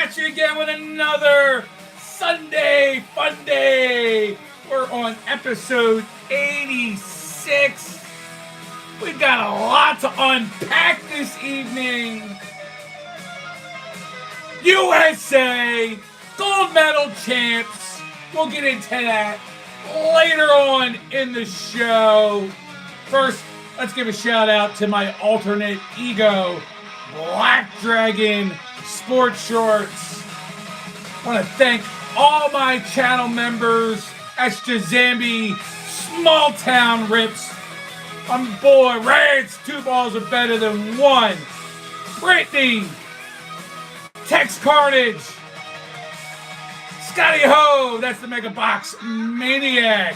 at you again with another Sunday Funday. We're on episode 86. We've got a lot to unpack this evening. USA gold medal champs. We'll get into that later on in the show. First, let's give a shout out to my alternate ego, Black Dragon Sports Shorts. I want to thank all my channel members. That's Jazambi, Small Town Rips. My boy Rance, 2 balls are better than 1. Brittany, Tex Carnage, Scotty Ho, that's the Mega Box Maniac.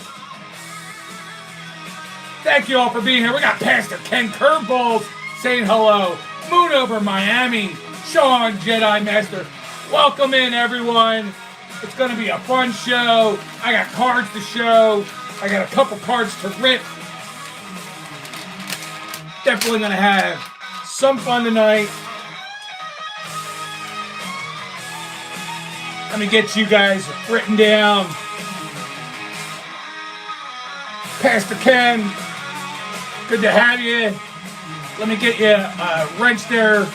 Thank you all for being here. We got Pastor Ken Curveballs saying hello. Moon over Miami, Sean Jedi Master. Welcome in, everyone. It's going to be a fun show. I got cards to show. I got a couple cards to rip. Definitely going to have some fun tonight. Let me get you guys written down. Pastor Ken, good to have you. Let me get you a wrench there.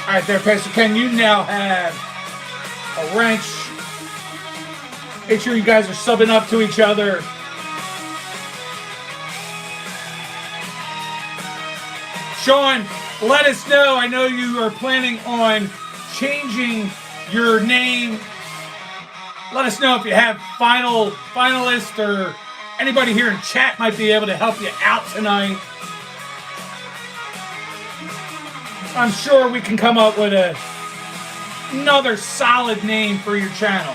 All right there, Pastor Ken, you now have a wrench. Make sure you guys are subbing up to each other. Sean, let us know. I know you are planning on changing your name. Let us know if you have finalists or anybody here in chat might be able to help you out tonight. I'm sure we can come up with another solid name for your channel.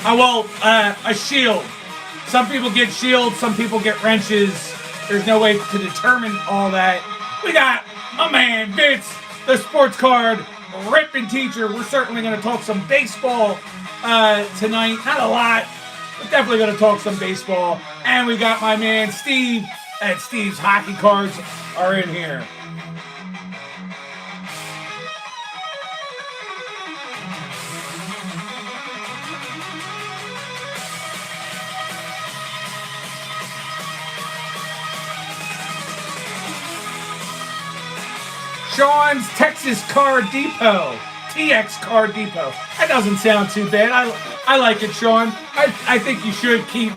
A shield. Some people get shields, some people get wrenches. There's no way to determine all that. We got my man Vince, the sports card ripping teacher. We're certainly going to talk some baseball tonight. Not a lot, but definitely going to talk some baseball. And we got my man Steve, and Steve's hockey cards are in here. Sean's Texas Car Depot. TX Car Depot. That doesn't sound too bad. I like it, Sean. I think you should keep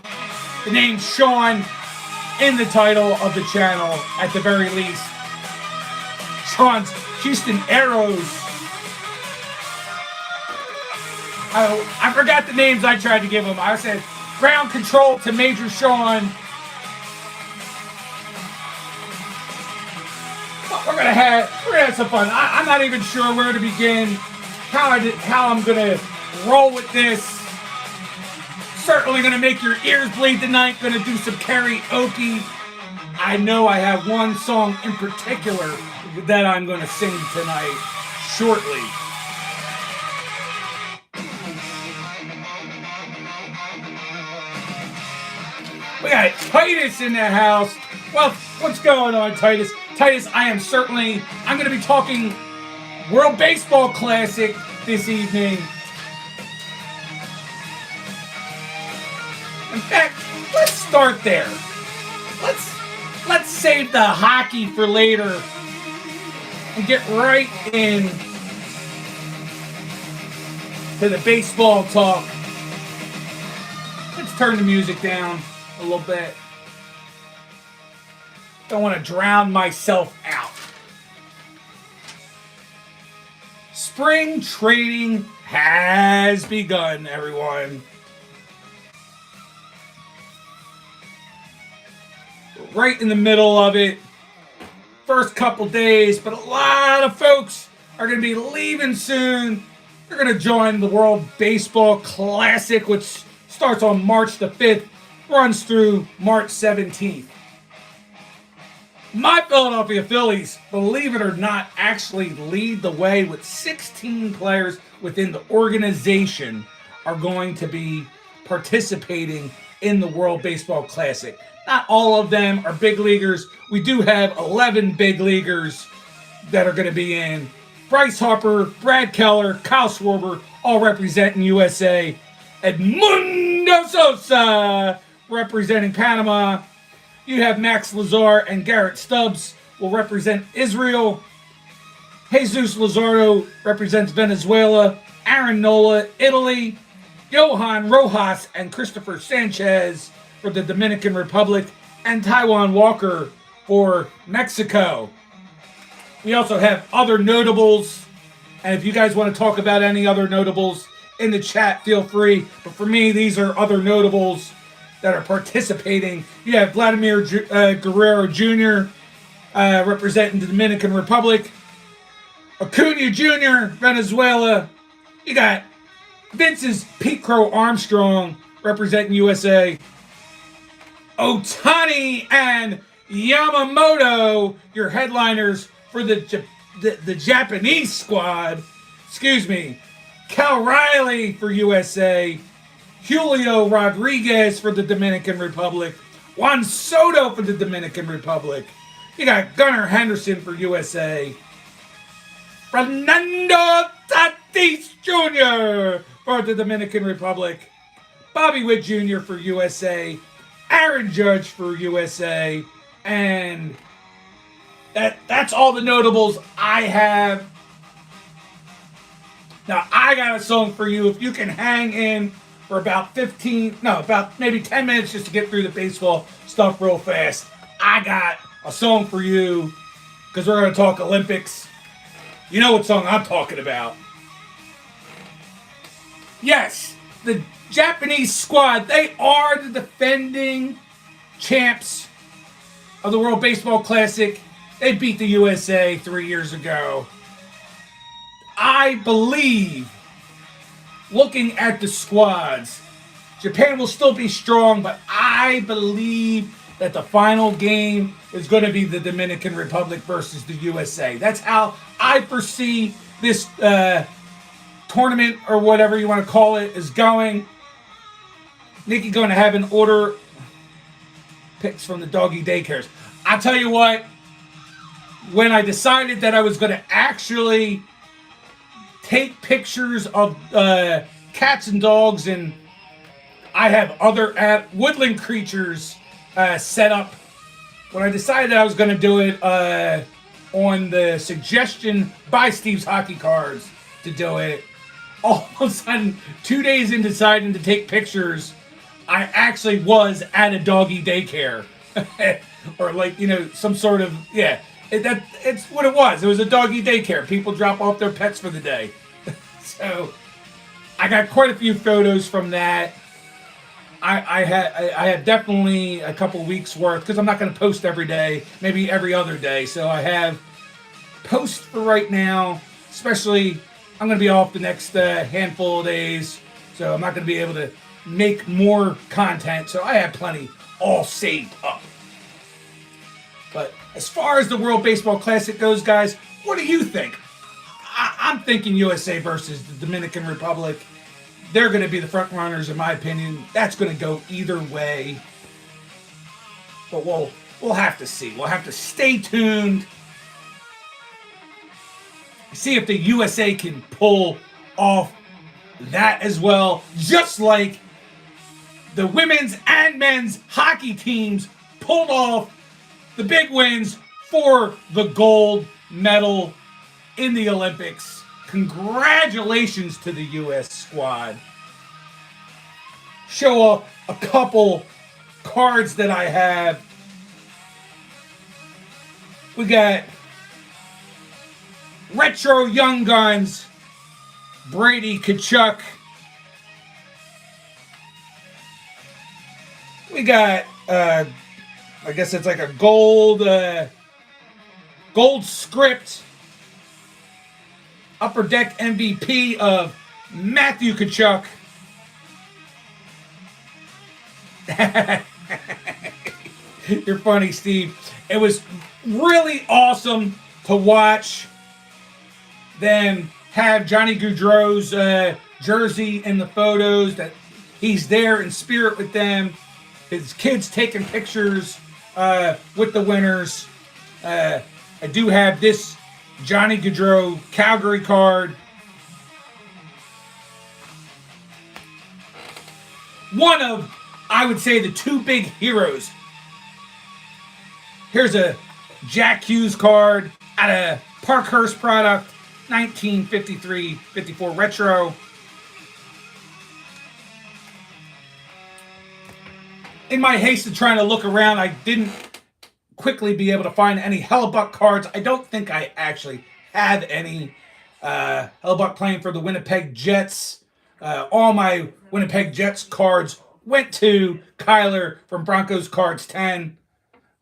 the name Sean in the title of the channel at the very least. Sean's Houston Arrows. I forgot the names I tried to give him. I said ground control to Major Sean. We're gonna have some fun. I'm not even sure where to begin, how I'm gonna roll with this. Certainly gonna make your ears bleed tonight. Gonna do some karaoke. I know I have one song in particular that I'm gonna sing tonight shortly. We got Titus in the house. Well, what's going on, Titus? Titus, I'm going to be talking World Baseball Classic this evening. In fact, let's start there. Let's save the hockey for later and get right in to the baseball talk. Let's turn the music down a little bit. Don't want to drown myself out. Spring training has begun, everyone. We're right in the middle of it. First couple days, but a lot of folks are going to be leaving soon. They're going to join the World Baseball Classic, which starts on March the 5th, runs through March 17th. My Philadelphia Phillies, believe it or not, actually lead the way with 16 players within the organization are going to be participating in the World Baseball Classic. Not all of them are big leaguers. We do have 11 big leaguers that are going to be in. Bryce Harper, Brad Keller, Kyle Schwarber, all representing USA. Edmundo Sosa representing Panama. You have Max Lazar and Garrett Stubbs will represent Israel. Jesus Luzardo represents Venezuela. Aaron Nola, Italy. Johan Rojas and Christopher Sanchez for the Dominican Republic. And Taiwan Walker for Mexico. We also have other notables. And if you guys want to talk about any other notables in the chat, feel free. But for me, these are other notables that are participating. You have Vladimir Guerrero Jr. Representing the Dominican Republic. Acuna Jr., Venezuela. You got Vince's Pete Crow Armstrong representing USA. Otani and Yamamoto, your headliners for the Japanese squad. Excuse me. Cal Riley for USA. Julio Rodriguez for the Dominican Republic. Juan Soto for the Dominican Republic. You got Gunnar Henderson for USA. Fernando Tatis Jr. for the Dominican Republic. Bobby Witt Jr. for USA. Aaron Judge for USA. And that's all the notables I have. Now, I got a song for you. If you can hang in for about maybe 10 minutes just to get through the baseball stuff real fast. I got a song for you because we're going to talk Olympics. You know what song I'm talking about. Yes, the Japanese squad, they are the defending champs of the World Baseball Classic. They beat the USA 3 years ago. I believe, looking at the squads, Japan will still be strong, but I believe that the final game is going to be the Dominican Republic versus the USA. That's how I foresee this tournament, or whatever you want to call it, is going. Nikki going to have an order picks from the doggy daycares. I'll tell you what, when I decided that I was going to actually take pictures of cats and dogs, and I have other woodland creatures set up. When I decided I was going to do it on the suggestion by Steve's Hockey Cards to do it, all of a sudden, 2 days into deciding to take pictures, I actually was at a doggy daycare. Or some sort of, it's what it was. It was a doggy daycare. People drop off their pets for the day. So I got quite a few photos from that. I had definitely a couple weeks worth, because I'm not going to post every day, maybe every other day. So I have posts for right now, especially I'm going to be off the next handful of days. So I'm not going to be able to make more content. So I have plenty all saved up. But as far as the World Baseball Classic goes, guys, what do you think? I'm thinking USA versus the Dominican Republic. They're going to be the front runners, in my opinion. That's going to go either way. But we'll have to see. We'll have to stay tuned. See if the USA can pull off that as well. Just like the women's and men's hockey teams pulled off the big wins for the gold medal in the Olympics. Congratulations to the U.S. squad. Show off a couple cards that I have. We got Retro Young Guns, Brady Tkachuk. We got, I guess it's like a gold script Upper Deck MVP of Matthew Tkachuk. You're funny, Steve. It was really awesome to watch them have Johnny Gaudreau's jersey in the photos, that he's there in spirit with them. his kids taking pictures with the winners. I do have this Johnny Gaudreau Calgary card. One of, I would say, the two big heroes. Here's a Jack Hughes card out of Parkhurst product, 1953-54 retro. In my haste of trying to look around, I didn't quickly be able to find any Hellebuck cards. I don't think I actually had any Hellebuck playing for the Winnipeg Jets. All my Winnipeg Jets cards went to Kyler from Broncos Cards 10.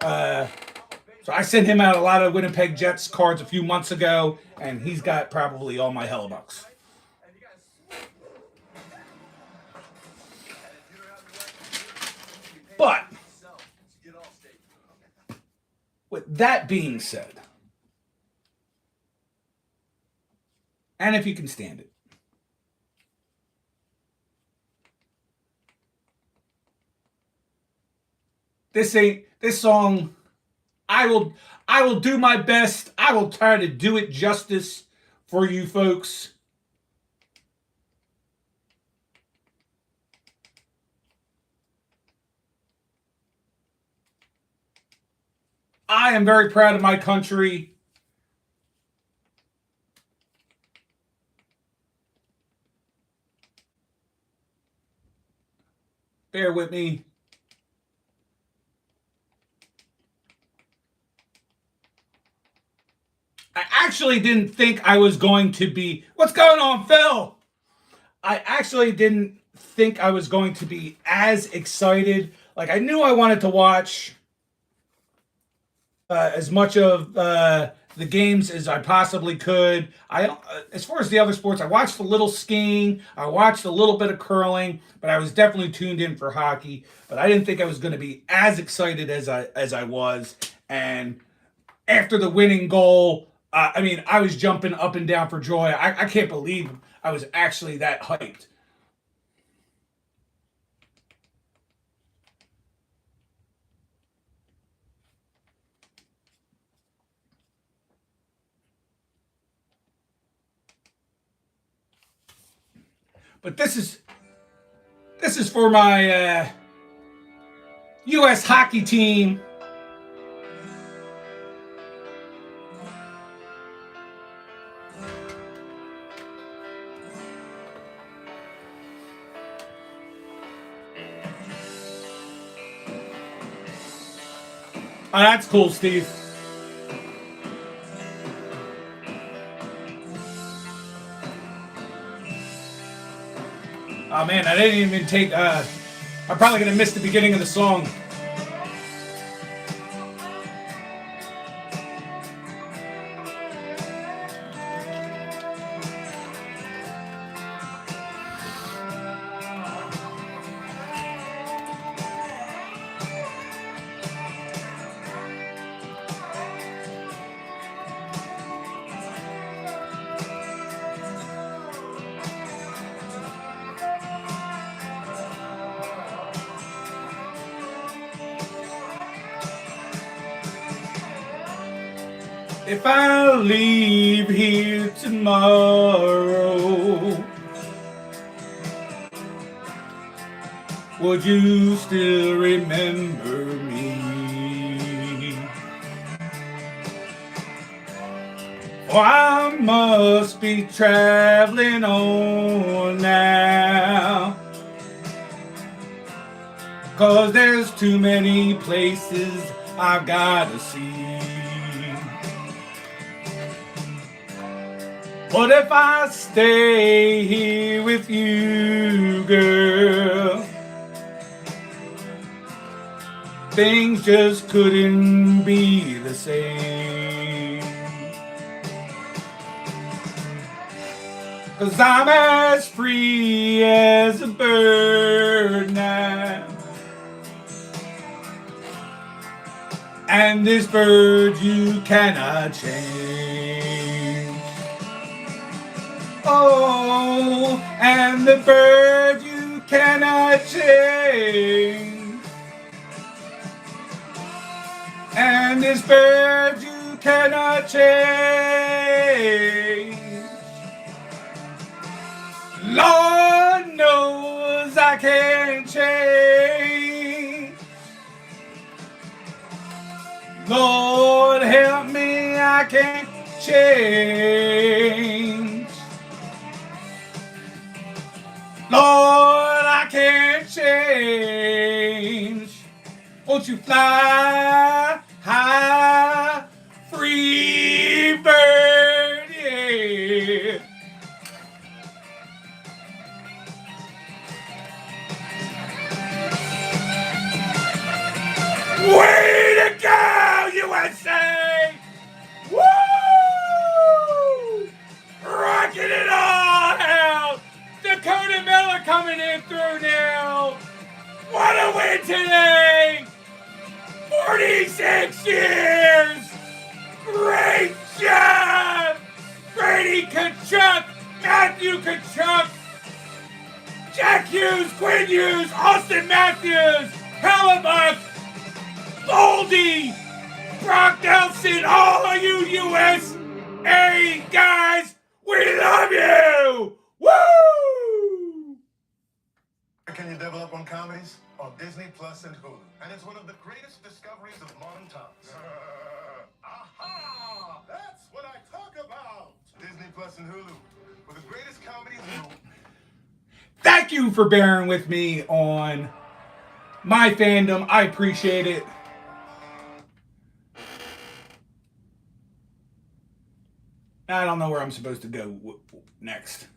So I sent him out a lot of Winnipeg Jets cards a few months ago, and he's got probably all my Hellebucks. But with that being said, and if you can stand it, this song, I will do my best. I will try to do it justice for you folks. I am very proud of my country. Bear with me. I actually didn't think I was going to be... What's going on, Phil? I actually didn't think I was going to be as excited. Like, I knew I wanted to watch as much of the games as I possibly could. As far as the other sports, I watched a little skiing, I watched a little bit of curling, but I was definitely tuned in for hockey. But I didn't think I was going to be as excited as I was. And after the winning goal, I was jumping up and down for joy. I can't believe I was actually that hyped. But this is for my U.S. hockey team. Oh, that's cool, Steve. Oh man, I didn't even take. I'm probably gonna miss the beginning of the song. If I leave here tomorrow, would you still remember me? For I must be traveling on now, 'cause there's too many places I've gotta see. What if I stay here with you, girl? Things just couldn't be the same. 'Cause I'm as free as a bird now, and this bird you cannot change. Oh, and the bird you cannot change. this bird you cannot change. Lord knows I can't change. Lord help me, I can't change. Lord, I can't change. Won't you fly high, free bird, yeah. Way to go, USA! Woo! Rocking it all out! Dakota Miller coming in through now. What a win today! 46 years! Great job! Brady Kachuk, Matthew Kachuk, Jack Hughes, Quinn Hughes, Austin Matthews, Hellebuck, Boldy, Brock Nelson, all of you USA guys, we love you! Woo! Can you double up on comedies? On Disney Plus and Hulu. And it's one of the greatest discoveries of modern times. Aha! That's what I talk about! Disney Plus and Hulu. For the greatest comedies in the... Thank you for bearing with me on my fandom. I appreciate it. I don't know where I'm supposed to go next.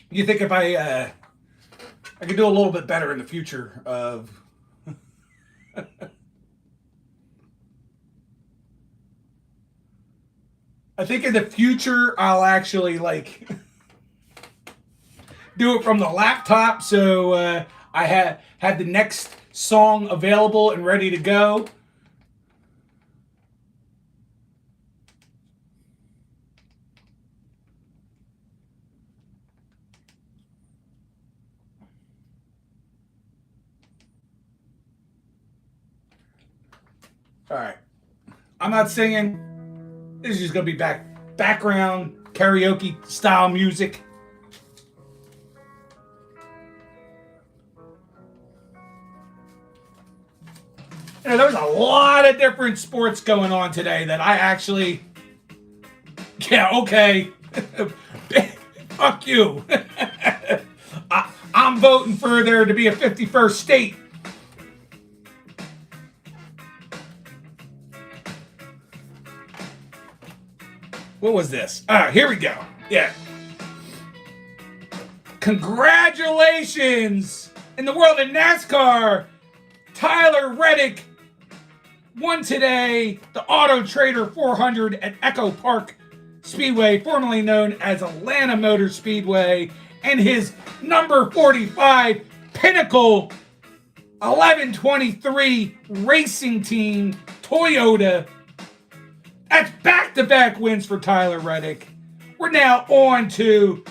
You think if I could do a little bit better in the future of I think in the future I'll actually like do it from the laptop, so I had the next song available and ready to go. All right. I'm not singing. This is just going to be background karaoke style music. You know, there's a lot of different sports going on today that I actually... Yeah, okay. Fuck you. I'm voting for there to be a 51st state. What was this? Here we go. Yeah. Congratulations! In the world of NASCAR, Tyler Reddick won today the Auto Trader 400 at Echo Park Speedway, formerly known as Atlanta Motor Speedway, and his number 45 Pinnacle 1123 Racing Team Toyota. That's back-to-back wins for Tyler Reddick. We're now on to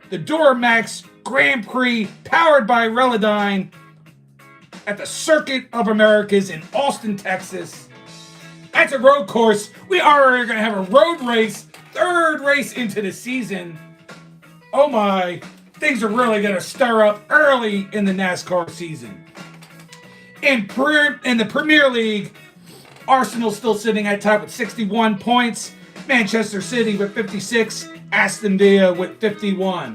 the Duramax Grand Prix powered by Relodyne at the Circuit of Americas in Austin, Texas. That's a road course. We are going to have a road race, third race into the season. Oh my, things are really going to stir up early in the NASCAR season. In the Premier League, Arsenal still sitting at top with 61 points. Manchester City with 56. Aston Villa with 51.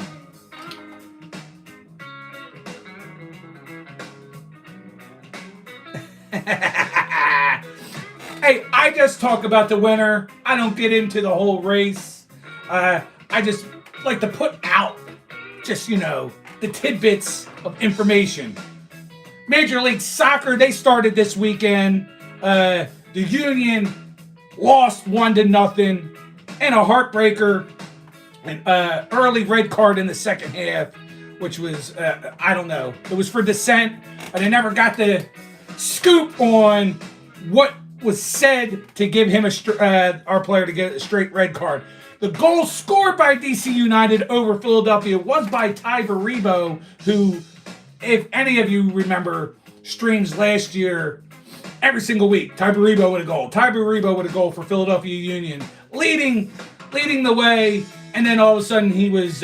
Hey, I just talk about the winner. I don't get into the whole race. I just like to put out just, the tidbits of information. Major League Soccer, they started this weekend. The Union lost 1-0, and a heartbreaker, an early red card in the second half, which was, I don't know. It was for dissent, and I never got the scoop on what was said to give him our player to get a straight red card. The goal scored by DC United over Philadelphia was by Ty Baribo, who, if any of you remember, streams last year, every single week, Ty Baribo with a goal. Ty Baribo with a goal for Philadelphia Union, leading the way, and then all of a sudden he was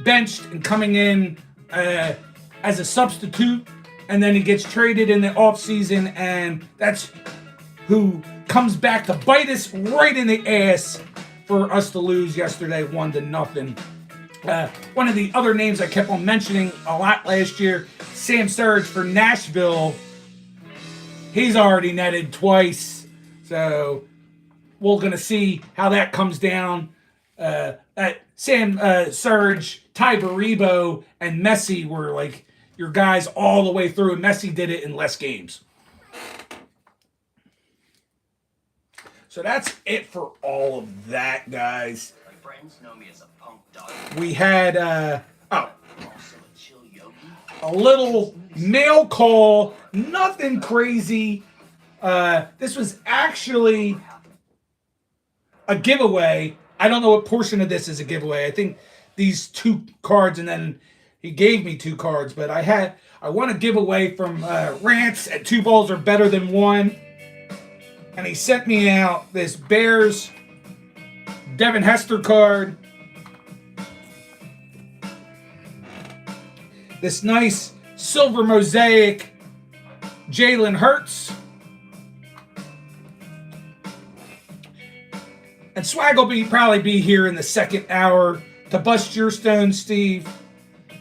benched and coming in as a substitute, and then he gets traded in the offseason, and that's who comes back to bite us right in the ass for us to lose yesterday 1-0. One of the other names I kept on mentioning a lot last year, Sam Surridge for Nashville. He's already netted twice, so we're going to see how that comes down. Sam Surridge, Ty Baribo, and Messi were like your guys all the way through, and Messi did it in less games. So that's it for all of that, guys. My friends know me as a punk dog. We had a little mail call, nothing crazy. This was actually a giveaway. I don't know what portion of this is a giveaway. I think these 2 cards, and then he gave me 2 cards, but I want to give away from Rance at 2 balls are better than 1. And he sent me out this Bears Devin Hester card. This nice silver mosaic Jalen Hurts. And Swag will probably be here in the second hour to bust your stone, Steve.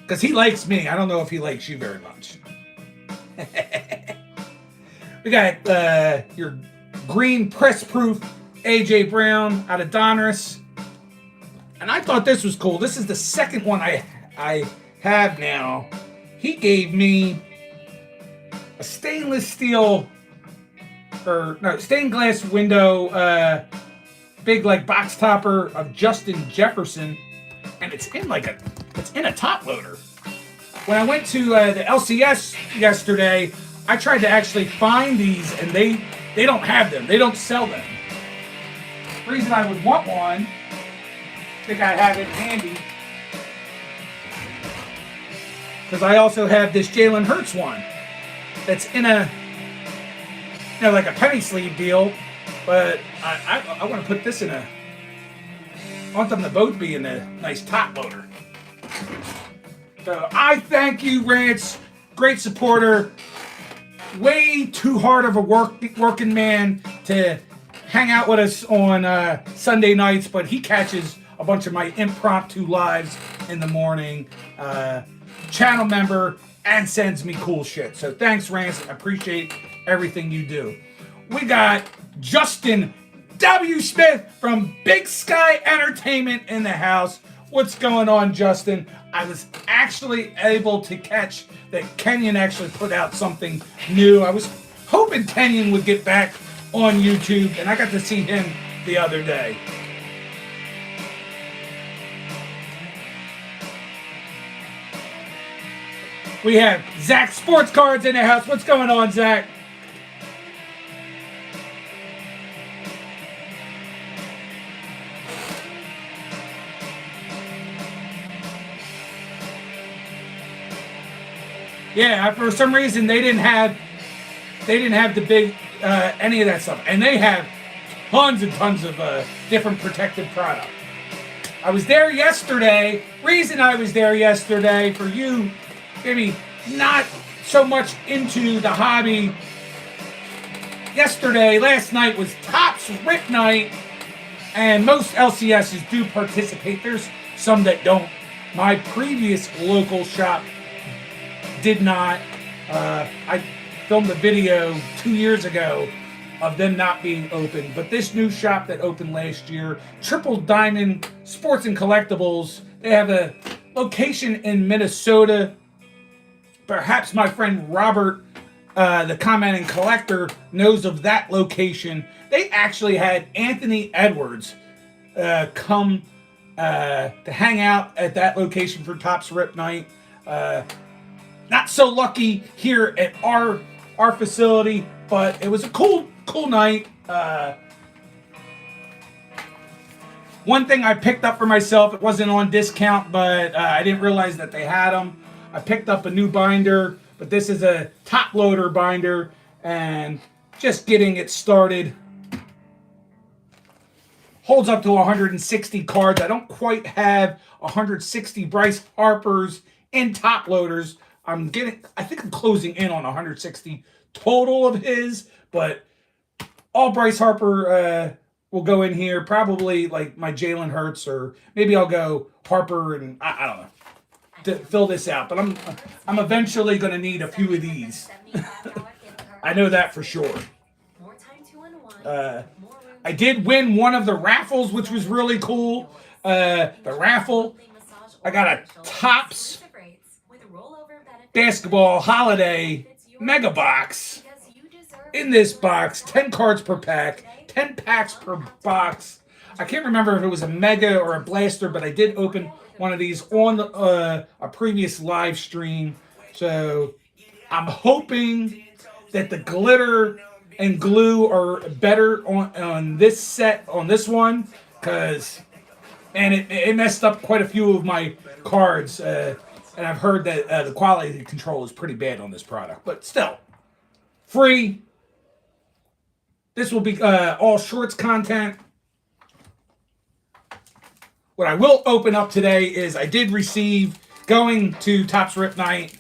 Because he likes me. I don't know if he likes you very much. We got your green press-proof AJ Brown out of Donruss. And I thought this was cool. This is the second one I have now. He gave me a stained glass window, big like box topper of Justin Jefferson, and it's in a top loader. When I went to the LCS yesterday, I tried to actually find these, and they don't have them. They don't sell them. The reason I would want one, I think I have it handy, because I also have this Jalen Hurts one that's in a, like a penny sleeve deal, but I want to put this in I want them to both be in a nice top loader. So I thank you, Rance. Great supporter. Way too hard of a working man to hang out with us on Sunday nights, but he catches a bunch of my impromptu lives in the morning. Channel member and sends me cool shit. So thanks, Rance. I appreciate everything you do. We got Justin W. Smith from Big Sky Entertainment in the house. What's going on, Justin? I was actually able to catch that Kenyon actually put out something new. I was hoping Kenyon would get back on YouTube, and I got to see him the other day. We have Zach Sports Cards in the house. What's going on, Zach? Yeah, for some reason they didn't have the big any of that stuff, and they have tons and tons of different protective product. I was there yesterday. Reason I was there yesterday, for you maybe not so much into the hobby. Last night was Topps Rip Night, and most LCSs do participate. There's some that don't. My previous local shop did not. I filmed a video 2 years ago of them not being open, but this new shop that opened last year, Triple Diamond Sports and Collectibles, they have a location in Minnesota. Perhaps my friend Robert, the commenting collector, knows of that location. They actually had Anthony Edwards come to hang out at that location for Topps Rip Night. Not so lucky here at our facility, but it was a cool night. One thing I picked up for myself, it wasn't on discount, but I didn't realize that they had them. I picked up a new binder But this is a top loader binder and just getting it started. Holds up to 160 cards. I don't quite have 160 Bryce Harpers in top loaders. I think I'm closing in on 160 total of his, but all Bryce Harper will go in here. Probably like my Jalen Hurts, or maybe I'll go Harper and I don't know to fill this out. But I'm eventually going to need a few of these. I know that for sure. I did win one of the raffles, which was really cool. The raffle, I got a Topps basketball holiday mega box. In this box, 10 cards per pack, 10 packs per box. I can't remember if it was a mega or a blaster, but I did open one of these on a previous live stream. So I'm hoping that the glitter and glue are better on this set, on this one, because, and it messed up quite a few of my cards. And I've heard that the quality control is pretty bad on this product, but still, free. This will be all shorts content. What I will open up today is I did receive, going to Topps Rip Night,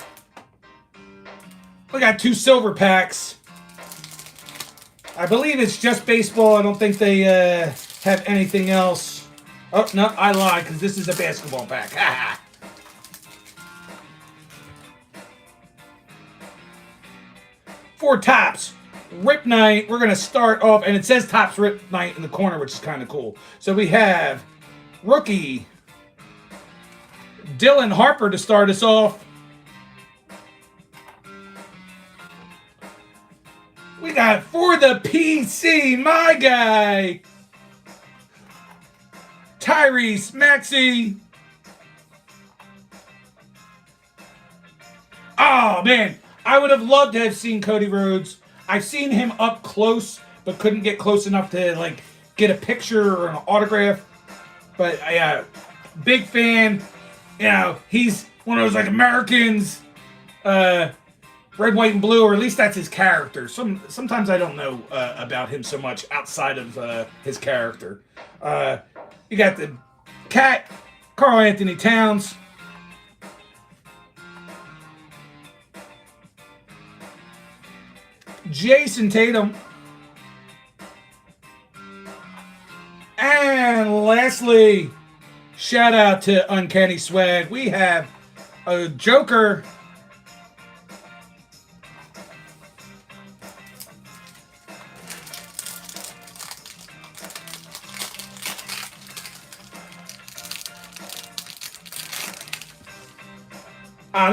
we got 2 silver packs. I believe it's just baseball. I don't think they have anything else. Oh, no, I lied, because this is a basketball pack. For Topps Rip Night, we're going to start off, and it says Topps Rip Night in the corner, which is kind of cool. So we have rookie Dylan Harper to start us off. We got for the PC, my guy, Tyrese Maxey. Oh, man. I would have loved to have seen Cody Rhodes. I've seen him up close, but couldn't get close enough to, like, get a picture or an autograph. But, big fan. You know, he's one of those, like, Americans, red, white, and blue, or at least that's his character. Sometimes I don't know about him so much outside of his character. You got the Cat, Karl Anthony Towns. Jason Tatum. And lastly, shout out to Uncanny Swag. We have a Joker.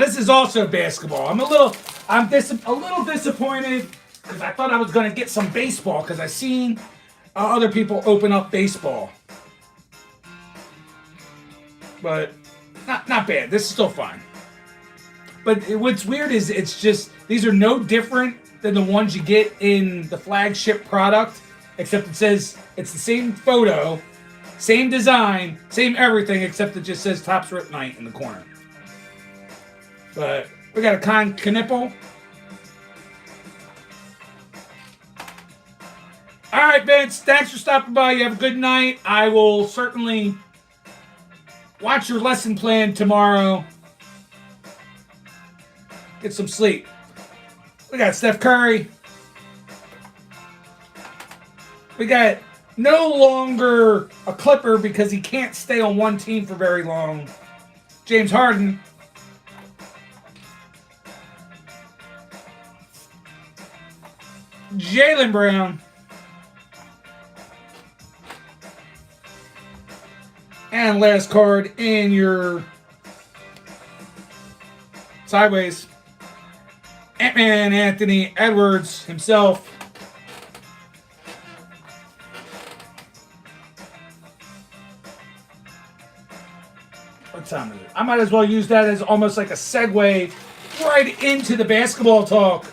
This is also basketball. I'm a little disappointed because I thought I was going to get some baseball because I've seen other people open up baseball. But not bad. This is still fine. But what's weird is it's just, these are no different than the ones you get in the flagship product, except it says it's the same photo, same design, same everything, except it just says Topps Rip Night in the corner. But we got a Knipple. All right, Vince, thanks for stopping by. You have a good night. I will certainly watch your lesson plan tomorrow. Get some sleep. We got Steph Curry. We got no longer a Clipper because he can't stay on one team for very long, James Harden. Jaylen Brown. And last card in your sideways, Ant-Man Anthony Edwards himself. What time is it? I might as well use that as almost like a segue right into the basketball talk.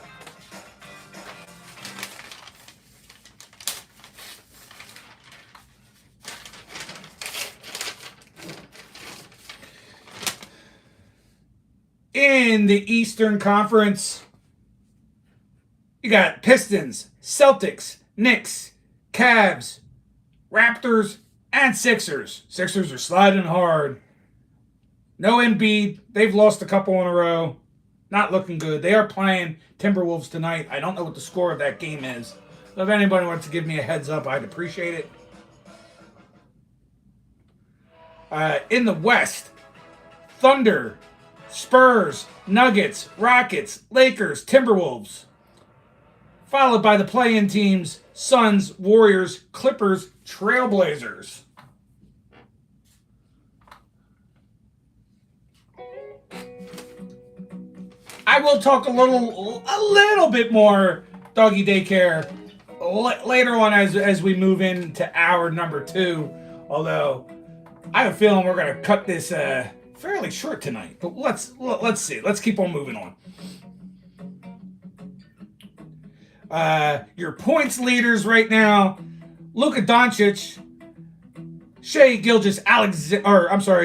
In the Eastern Conference, you got Pistons, Celtics, Knicks, Cavs, Raptors, and Sixers. Sixers are sliding hard. No Embiid. They've lost a couple in a row. Not looking good. They are playing Timberwolves tonight. I don't know what the score of that game is. So if anybody wants to give me a heads up, I'd appreciate it. In the West, Thunder, Spurs, Nuggets, Rockets, Lakers, Timberwolves. Followed by the play-in teams, Suns, Warriors, Clippers, Trailblazers. I will talk a little bit more doggy daycare later on as we move into hour number 2. Although I have a feeling we're going to cut this fairly short tonight. But let's see. Let's keep on moving on. Your points leaders right now: Luka Doncic,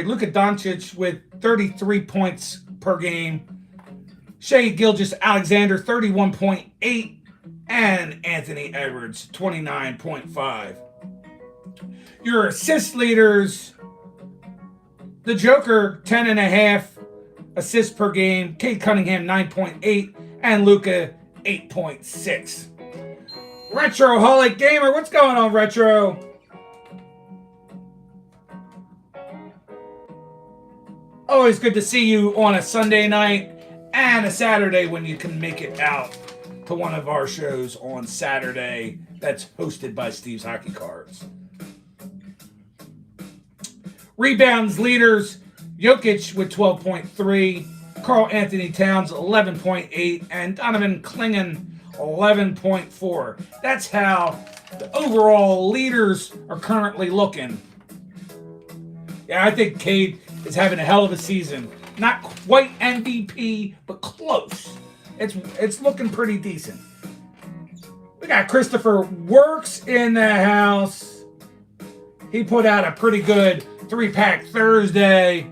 Luka Doncic with 33 points per game. Shai Gilgeous-Alexander, 31.8, and Anthony Edwards, 29.5. Your assist leaders: the Joker, 10.5 assists per game. Cade Cunningham, 9.8, and Luka, 8.6. Retroholic Gamer, what's going on, Retro? Always good to see you on a Sunday night and a Saturday when you can make it out to one of our shows on Saturday that's hosted by Steve's Hockey Cards. Rebounds leaders: Jokic with 12.3, Karl Anthony Towns 11.8, and Donovan Clingan 11.4. That's how the overall leaders are currently looking. Yeah, I think Cade is having a hell of a season. Not quite MVP, but close. It's looking pretty decent. We got Christopher Works in the house. He put out a pretty good 3-pack Thursday.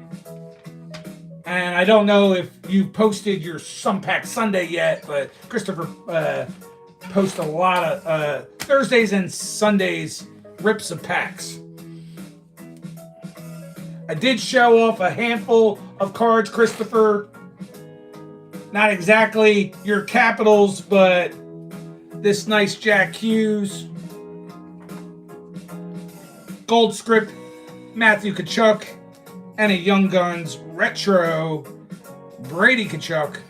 And I don't know if you posted your Pack Sunday yet, but Christopher posts a lot of Thursdays and Sundays rips of packs. I did show off a handful of cards, Christopher. Not exactly your Capitals, but this nice Jack Hughes. Gold script, Matthew Tkachuk. And a Young Guns retro, Brady Tkachuk.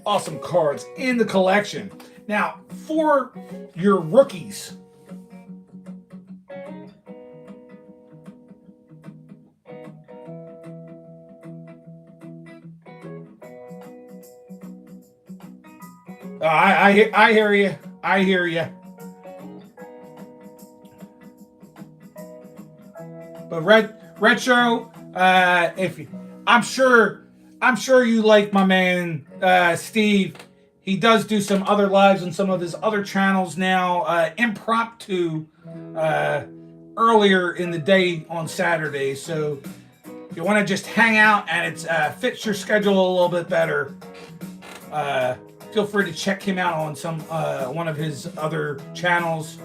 Awesome cards in the collection. Now, for your rookies, I hear you. I hear you. But retro, I'm sure you like my man Steve. He does do some other lives on some of his other channels now, impromptu, earlier in the day on Saturday. So if you want to just hang out and it fits your schedule a little bit better, feel free to check him out on some one of his other channels.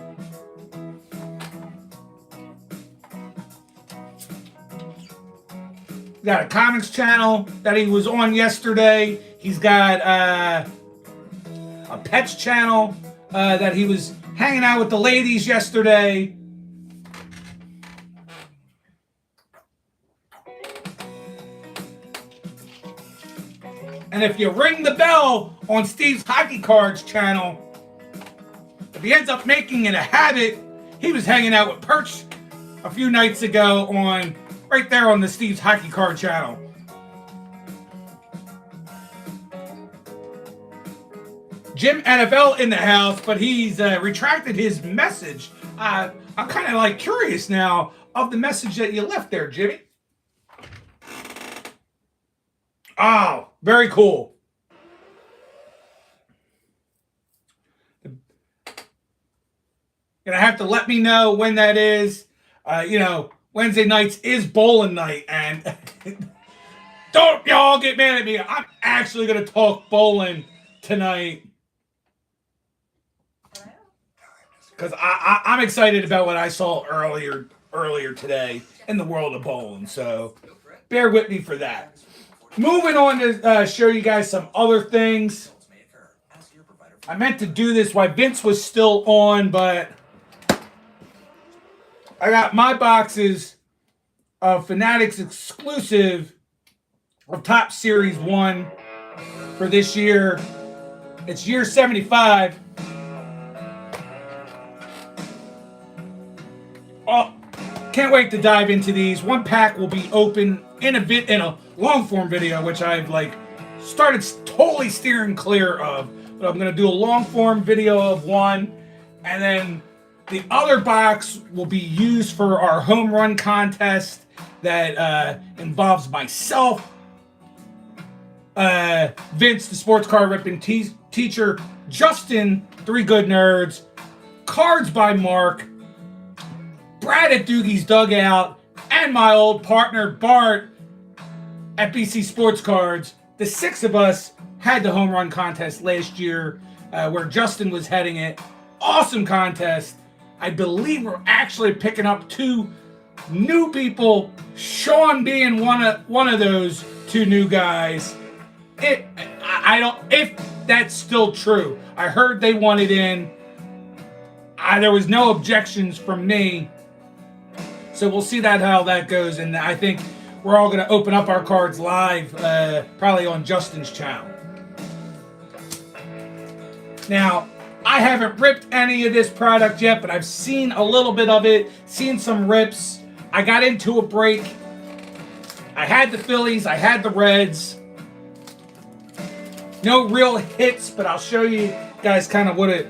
Got a comics channel that he was on yesterday. He's got a pets channel that he was hanging out with the ladies yesterday. And if you ring the bell on Steve's Hockey Cards channel, if he ends up making it a habit, he was hanging out with Perch a few nights ago on right there on the Steve's Hockey Card channel. Jim NFL in the house, but he's retracted his message. I'm kind of like curious now of the message that you left there, Jimmy. Oh, very cool. Gonna have to let me know when that is. Wednesday nights is bowling night, and don't y'all get mad at me. I'm actually going to talk bowling tonight because I'm excited about what I saw earlier today in the world of bowling. So bear with me for that. Moving on to show you guys some other things. I meant to do this while Vince was still on, but I got my boxes of Fanatics exclusive of Top Series 1 for this year. It's year 75. Oh, can't wait to dive into these. One pack will be open in a long form video, which I've started totally steering clear of. But I'm going to do a long form video of one, and then the other box will be used for our home run contest that involves myself, Vince, the sports card ripping teacher, Justin, 3 Good Nerds, Cards by Mark, Brad at Doogie's Dugout, and my old partner Bart at BC Sports Cards. The 6 of us had the home run contest last year, where Justin was heading it. Awesome contest. I believe we're actually picking up 2 new people. Sean being one of those 2 new guys. If that's still true. I heard they wanted in. There was no objections from me. So we'll see how that goes, and I think we're all going to open up our cards live, probably on Justin's channel. Now, I haven't ripped any of this product yet, but I've seen a little bit of it, seen some rips. I got into a break. I had the Phillies, I had the Reds. No real hits, but I'll show you guys kind of what it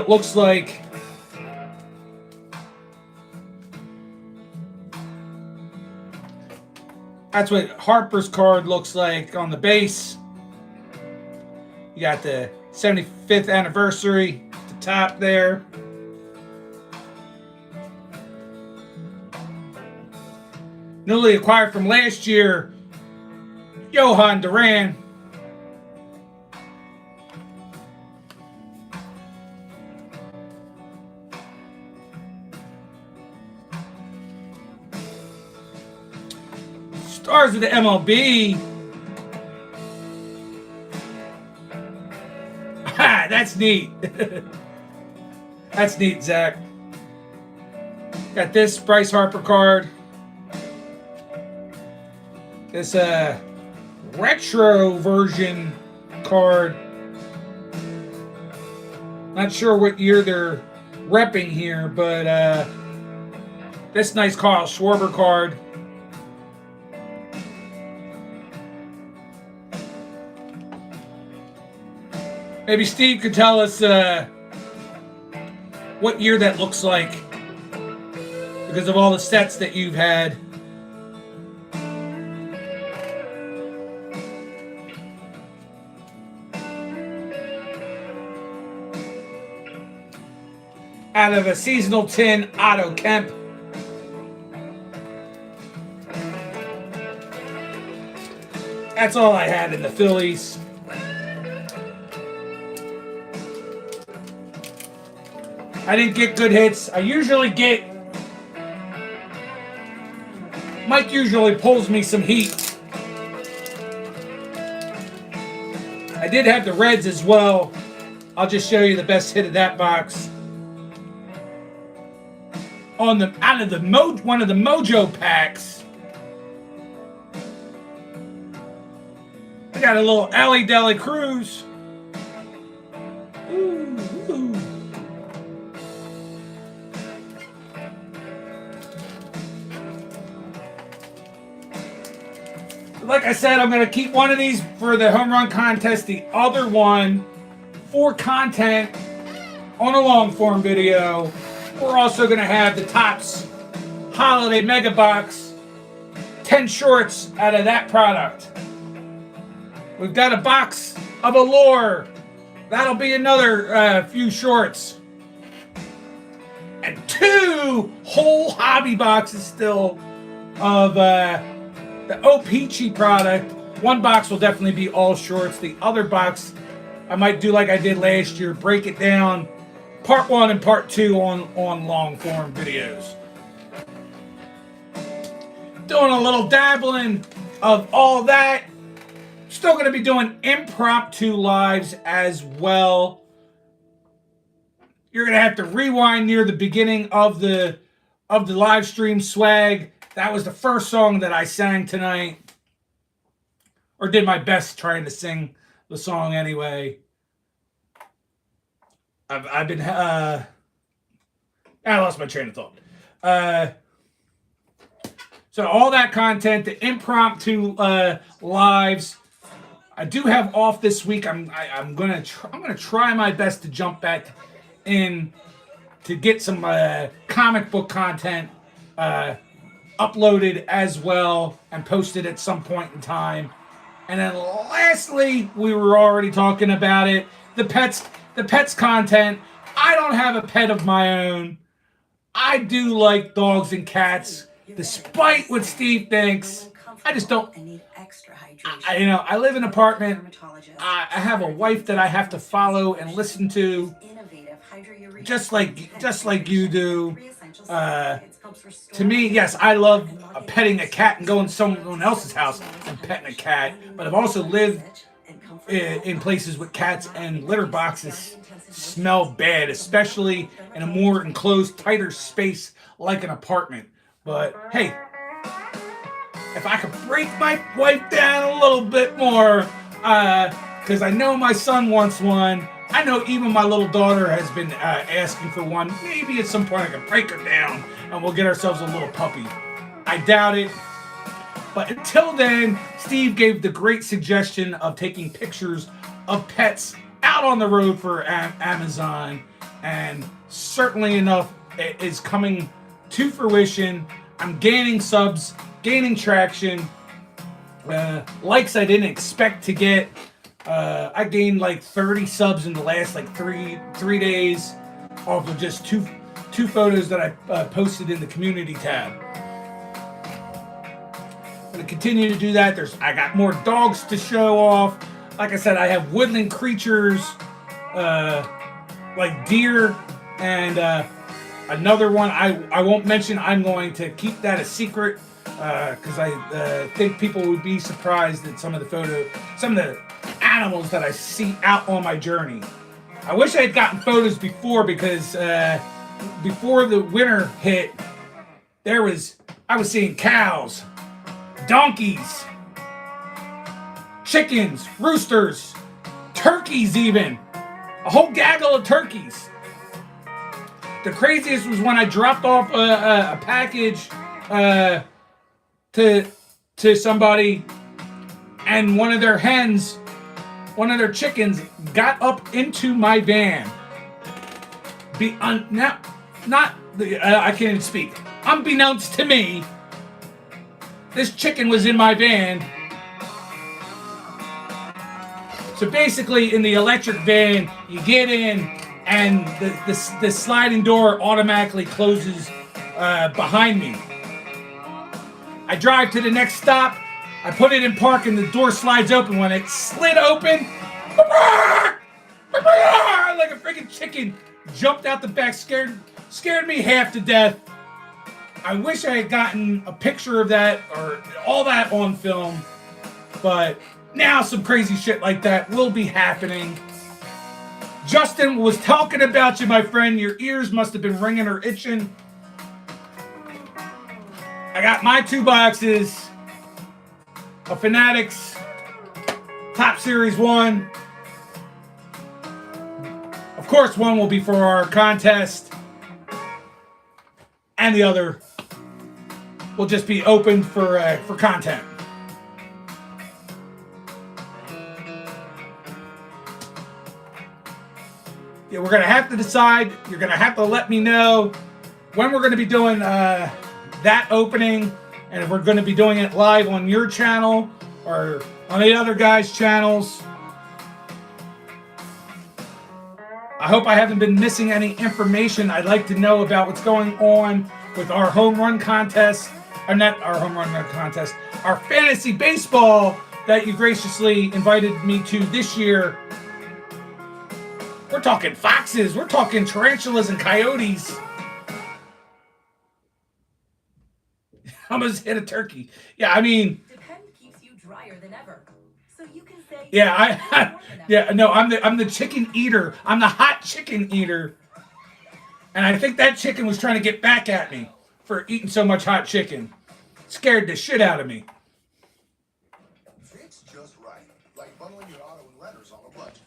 looks like. That's what Harper's card looks like on the base. You got the 75th anniversary at the top there. Newly acquired from last year, Johan Duran. Stars of the MLB. That's neat. That's neat, Zach. Got this Bryce Harper card. This retro version card. Not sure what year they're repping here, but this nice Kyle Schwarber card. Maybe Steve could tell us what year that looks like because of all the sets that you've had. Out of a seasonal tin, Otto Kemp. That's all I had in the Phillies. I didn't get good hits. I usually get... Mike usually pulls me some heat. I did have the Reds as well. I'll just show you the best hit of that box. One of the Mojo packs. I got a little Alley Deli Cruz. Ooh. Like I said, I'm going to keep one of these for the home run contest. The other one for content on a long form video. We're also going to have the Topps Holiday Mega Box. 10 shorts out of that product. We've got a box of Allure. That'll be another few shorts. and 2 whole hobby boxes still of the O-Peachy product. One box will definitely be all shorts. The other box, I might do like I did last year, break it down, part 1 and part 2 on long form videos. Doing a little dabbling of all that. Still going to be doing impromptu lives as well. You're going to have to rewind near the beginning of the live stream swag. That was the first song that I sang tonight. Or did my best trying to sing the song anyway. I've been I lost my train of thought. So all that content, the impromptu lives, I do have off this week. I'm gonna try my best to jump back in to get some comic book content uploaded as well and posted at some point in time. And then lastly, we were already talking about it, the pets content. I don't have a pet of my own. I do like dogs and cats, despite what Steve thinks. I just don't. I live in an apartment. I have a wife that I have to follow and listen to, just like you do. To me, yes, I love petting a cat and going to someone else's house and petting a cat. But I've also lived in places with cats, and litter boxes smell bad, especially in a more enclosed, tighter space like an apartment. But hey, if I could break my wife down a little bit more, because I know my son wants one. I know even my little daughter has been asking for one. Maybe at some point I can break her down and we'll get ourselves a little puppy. I doubt it. But until then, Steve gave the great suggestion of taking pictures of pets out on the road for Amazon. And certainly enough, it is coming to fruition. I'm gaining subs, gaining traction. Likes I didn't expect to get. I gained like 30 subs in the last like three days off of just two photos that I posted in the community tab. I'm gonna continue to do that. I got more dogs to show off. Like I said, I have woodland creatures like deer and another one I won't mention. I'm going to keep that a secret because I think people would be surprised at some of the animals that I see out on my journey. I wish I had gotten photos before, because before the winter hit, I was seeing cows, donkeys, chickens, roosters, turkeys, even a whole gaggle of turkeys. The craziest was when I dropped off a package to somebody, and one of their chickens got up into my van. I can't even speak. Unbeknownst to me, this chicken was in my van. So basically, in the electric van, you get in, and the sliding door automatically closes behind me. I drive to the next stop. I put it in park, and the door slides open. When it slid open, like a freaking chicken jumped out the back, scared me half to death. I wish I had gotten a picture of that or all that on film, but now some crazy shit like that will be happening. Justin was talking about you, my friend. Your ears must have been ringing or itching. I got my 2 boxes of Fanatics Top Series 1. Of course, one will be for our contest, and the other will just be open for content. Yeah, we're gonna have to decide. You're gonna have to let me know when we're gonna be doing that opening, and if we're gonna be doing it live on your channel or on the other guys' channels. I hope I haven't been missing any information. I'd like to know about what's going on with our home run contest, or not our home run contest, our fantasy baseball that you graciously invited me to this year. We're talking foxes, we're talking tarantulas and coyotes. I almost hit a turkey. Yeah, I mean, Depend keeps you drier than ever. So you can say yeah, I'm the chicken eater. I'm the hot chicken eater. And I think that chicken was trying to get back at me for eating so much hot chicken. Scared the shit out of me. It's just right. Like bundling your auto and renters on a budget.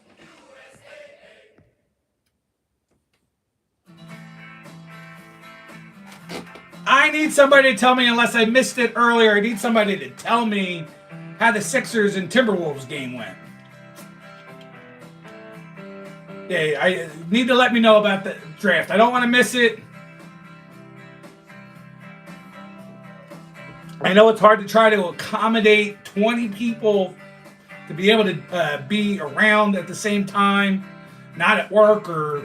I need somebody to tell me, unless I missed it earlier, I need somebody to tell me how the Sixers and Timberwolves game went. Yeah, I need to let me know about the draft. I don't want to miss it. I know it's hard to try to accommodate 20 people to be able to be around at the same time, not at work or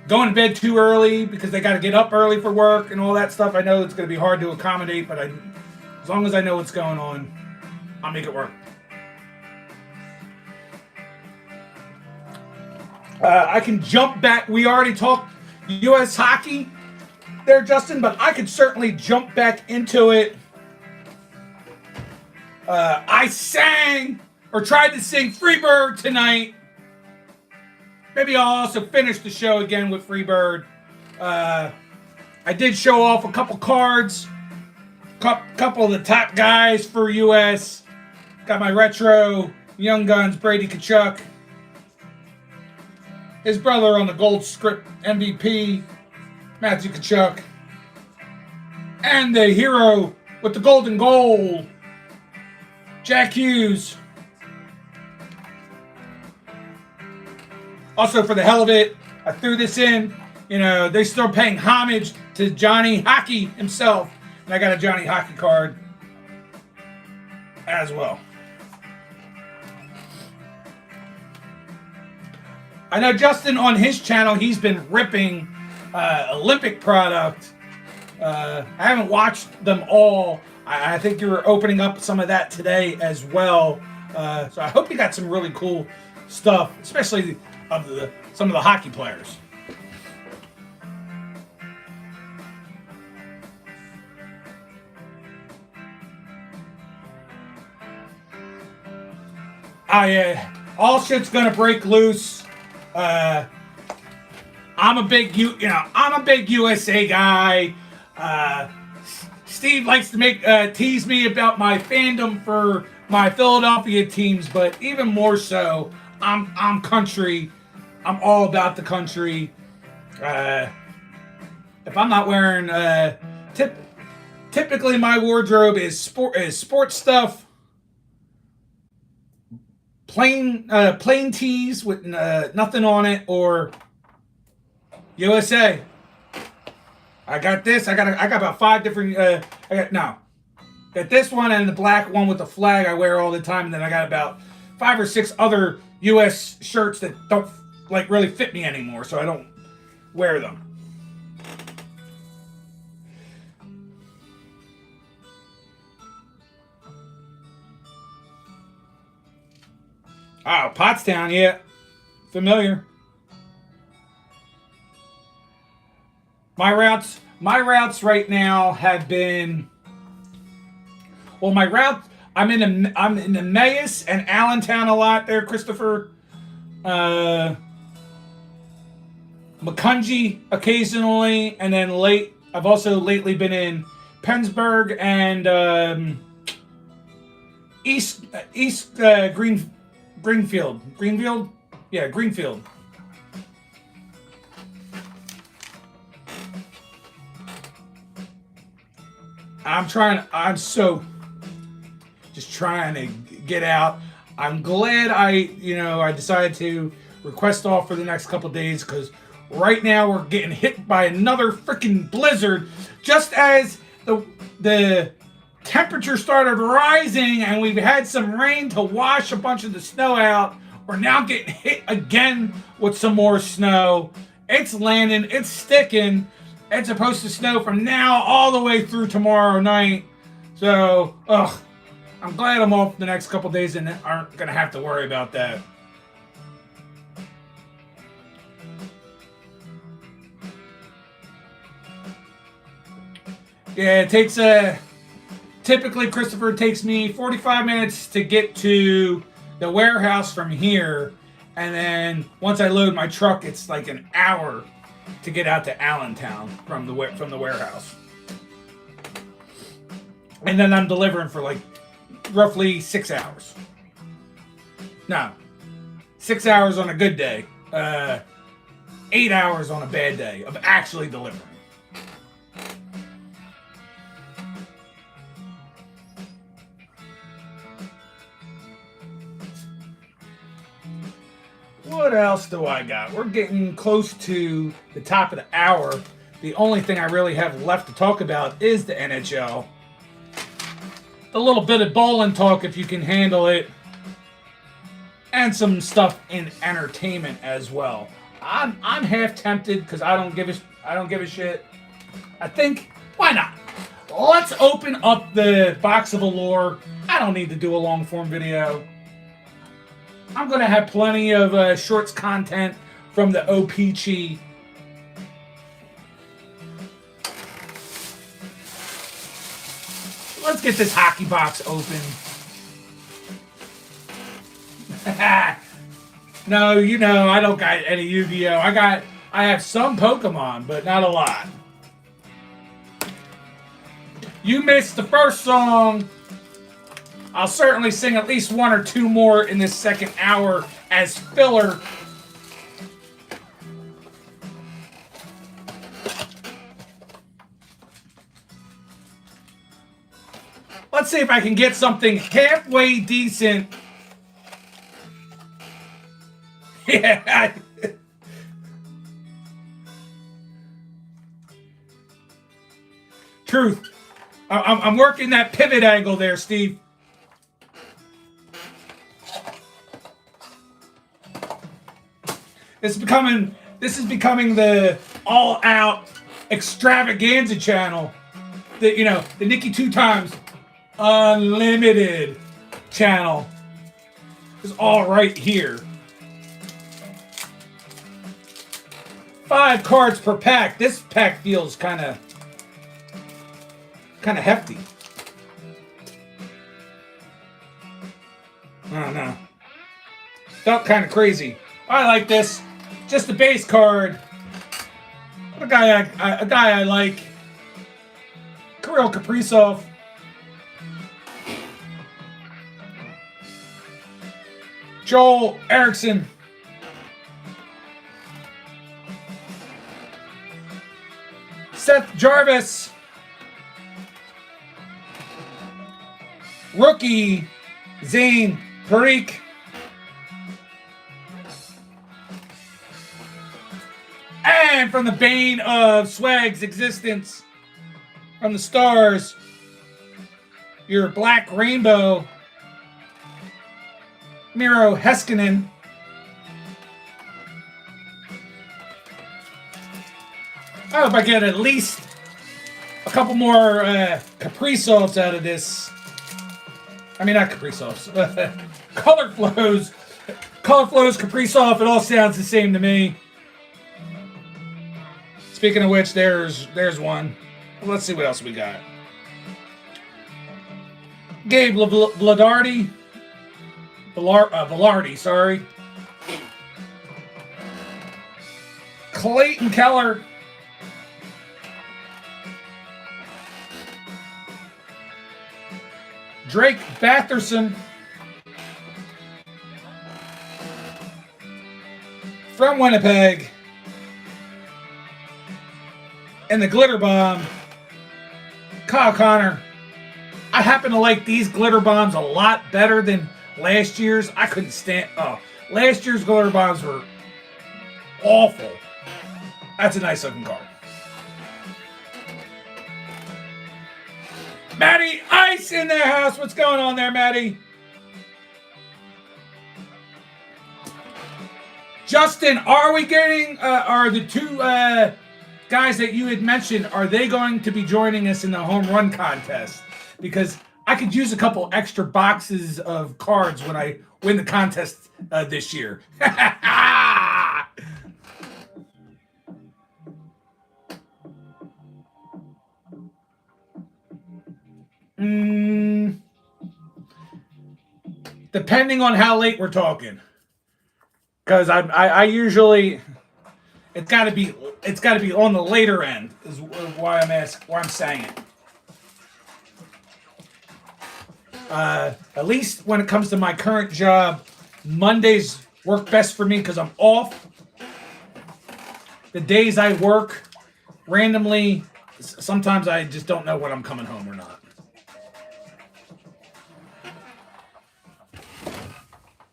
going to bed too early because they got to get up early for work and all that stuff. I know it's going to be hard to accommodate, but as long as I know what's going on, I'll make it work. I can jump back. We already talked U.S. hockey there, Justin, but I could certainly jump back into it. I sang or tried to sing Freebird tonight. Maybe I'll also finish the show again with Freebird. I did show off a couple cards. Couple of the top guys for U.S. Got my retro Young Guns, Brady Tkachuk. His brother on the gold script MVP, Matthew Tkachuk. And the hero with the golden goal, Jack Hughes. Also, for the hell of it, I threw this in. You know, they're still paying homage to Johnny Hockey himself. And I got a Johnny Hockey card as well. I know Justin on his channel, he's been ripping Olympic product. I haven't watched them all. I think you were opening up some of that today as well. So I hope you got some really cool stuff, especially of some of the hockey players. All shit's gonna break loose. I'm a big USA guy. Steve likes to tease me about my fandom for my Philadelphia teams, but even more so, I'm country. I'm all about the country. If I'm not wearing, typically my wardrobe is sports stuff, plain tees with nothing on it, or USA. I got this. I got about 5 different. Got this one and the black one with the flag I wear all the time, and then I got about 5 or 6 other U.S. shirts that don't really fit me anymore, so I don't wear them. Oh, Pottstown, yeah, familiar. My routes right now have been. Well, my route. I'm in Emmaus and Allentown a lot there, Christopher. Macungie occasionally, and then I've also lately been in Pennsburg and East Greenfield. Yeah, Greenfield. I'm just trying to get out. I'm glad I decided to request off for the next couple days, because right now we're getting hit by another freaking blizzard. Just as the temperature started rising and we've had some rain to wash a bunch of the snow out, We're now getting hit again with some more snow. It's landing. It's sticking. It's supposed to snow from now all the way through tomorrow night. So, I'm glad I'm off the next couple days and aren't going to have to worry about that. Yeah, it takes typically, Christopher, it takes me 45 minutes to get to the warehouse from here. And then once I load my truck, it's like an hour to get out to Allentown from the warehouse. And then I'm delivering for like roughly 6 hours. No, 6 hours on a good day. 8 hours on a bad day of actually delivering. What else do I got? We're getting close to the top of the hour. The only thing I really have left to talk about is the NHL. A little bit of bowling talk if you can handle it. And some stuff in entertainment as well. I'm half tempted because I don't give a shit. I think, why not? Let's open up the box of Allure. I don't need to do a long form video. I'm going to have plenty of shorts content from the OPG. Let's get this hockey box open. No, you know, I don't got any Yu-Gi-Oh! I have some Pokemon, but not a lot. You missed the first song. I'll certainly sing at least one or two more in this second hour as filler. Let's see if I can get something halfway decent. Yeah. Truth. I'm working that pivot angle there, Steve. This is becoming the all-out extravaganza channel. The Nikki 2 Times Unlimited channel is all right here. 5 cards per pack. This pack feels kind of hefty. I don't know. Felt kind of crazy. I like this. Just the base card. A guy I like. Kirill Kaprizov. Joel Eriksson. Seth Jarvis. Rookie Zane Parikh. And from the bane of Swag's existence, from the stars, your Black Rainbow, Miro Heiskanen. I hope I get at least a couple more Kaprizovs out of this. I mean, not Kaprizovs. Color Flows. Color Flows, Kaprizov, it all sounds the same to me. Speaking of which, there's one. Let's see what else we got. Gabe Velarde. Velarde, sorry. Clayton Keller. Drake Batherson. From Winnipeg. And the Glitter Bomb, Kyle Connor. I happen to like these Glitter Bombs a lot better than last year's. I couldn't stand. Last year's Glitter Bombs were awful. That's a nice looking card. Maddie Ice in the house. What's going on there, Maddie? Justin, are we getting, are the two guys that you had mentioned, are they going to be joining us in the home run contest? Because I could use a couple extra boxes of cards when I win the contest this year. Depending on how late we're talking. Because I usually, it's got to be on the later end is why I'm saying it. At least when it comes to my current job, Mondays work best for me because I'm off. The days I work randomly, sometimes I just don't know when I'm coming home or not.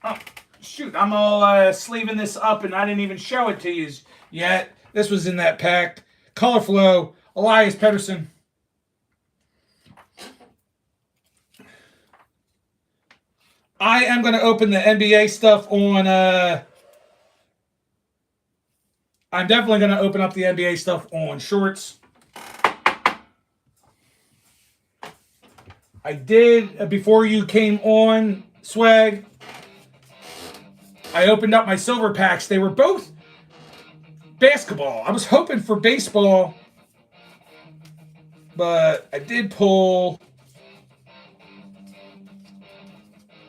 Oh, shoot, I'm all sleeving this up and I didn't even show it to you yet. This was in that pack. Color Flow, Elias Pettersson. I am going to open the NBA stuff on... I'm definitely going to open up the NBA stuff on shorts. I did, before you came on, Swag, I opened up my silver packs. They were both basketball. I was hoping for baseball, but I did pull...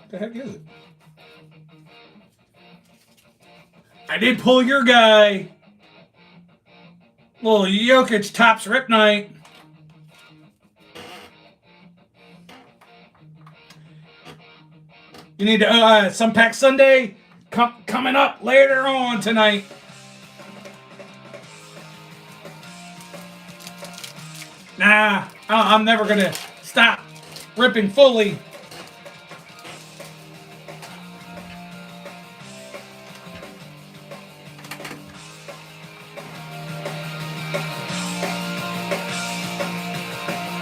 What the heck is it? I did pull your guy. Little Jokic Topps Rip Night. You need to, some pack Sunday coming up later on tonight. Nah, I'm never going to stop ripping fully.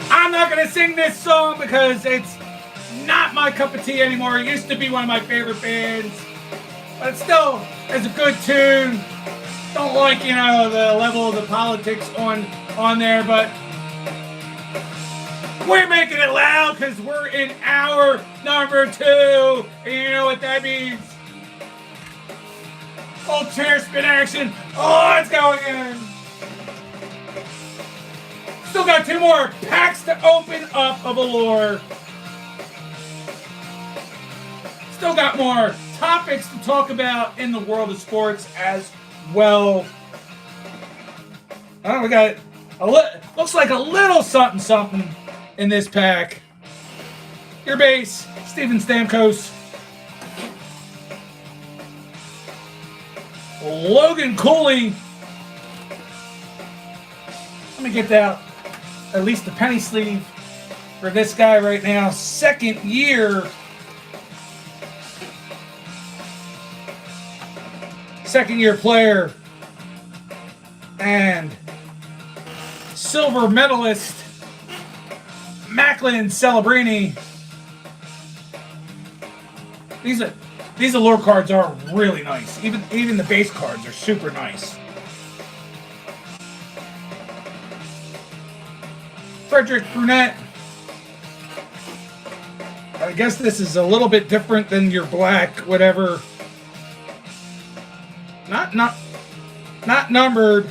I'm not going to sing this song because it's not my cup of tea anymore. It used to be one of my favorite bands. But it still is a good tune. Don't like, the level of the politics on there, but we're making it loud because we're in hour number 2. And you know what that means. Old chair spin action. Oh, it's going in. Still got 2 more packs to open up of Allure. Still got more topics to talk about in the world of sports as well. Oh, we got looks like a little something in this pack. Your base, Steven Stamkos. Logan Cooley. Let me get that at least the penny sleeve for this guy right now. Second year player and silver medalist Macklin Celebrini. These Allure cards are really nice. Even the base cards are super nice. Frederick Brunette. I guess this is a little bit different than your black whatever. Not numbered,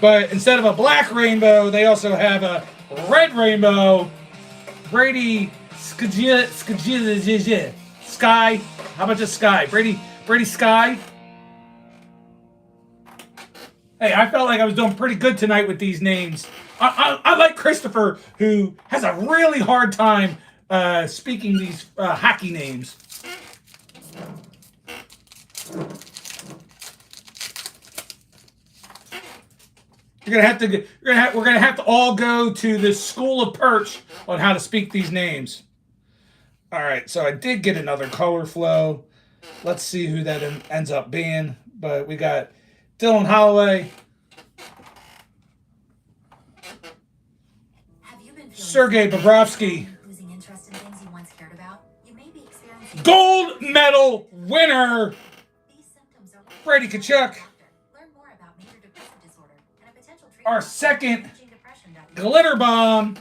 but instead of a black rainbow, they also have a red rainbow. Brady Sky. How about just Sky? Brady Sky. Hey, I felt like I was doing pretty good tonight with these names. I like Christopher, who has a really hard time speaking these hockey names. We're gonna have to all go to the School of Perch on how to speak these names. All right, so I did get another color flow. Let's see who that ends up being. But we got Dylan Holloway, Sergei Bobrovsky, losing interest in things you once cared about. You may be experiencing gold medal winner, these symptoms are Brady Kachuk. Learn more about major depressive disorder and a potential treatment Our for second managing depression that glitter bomb,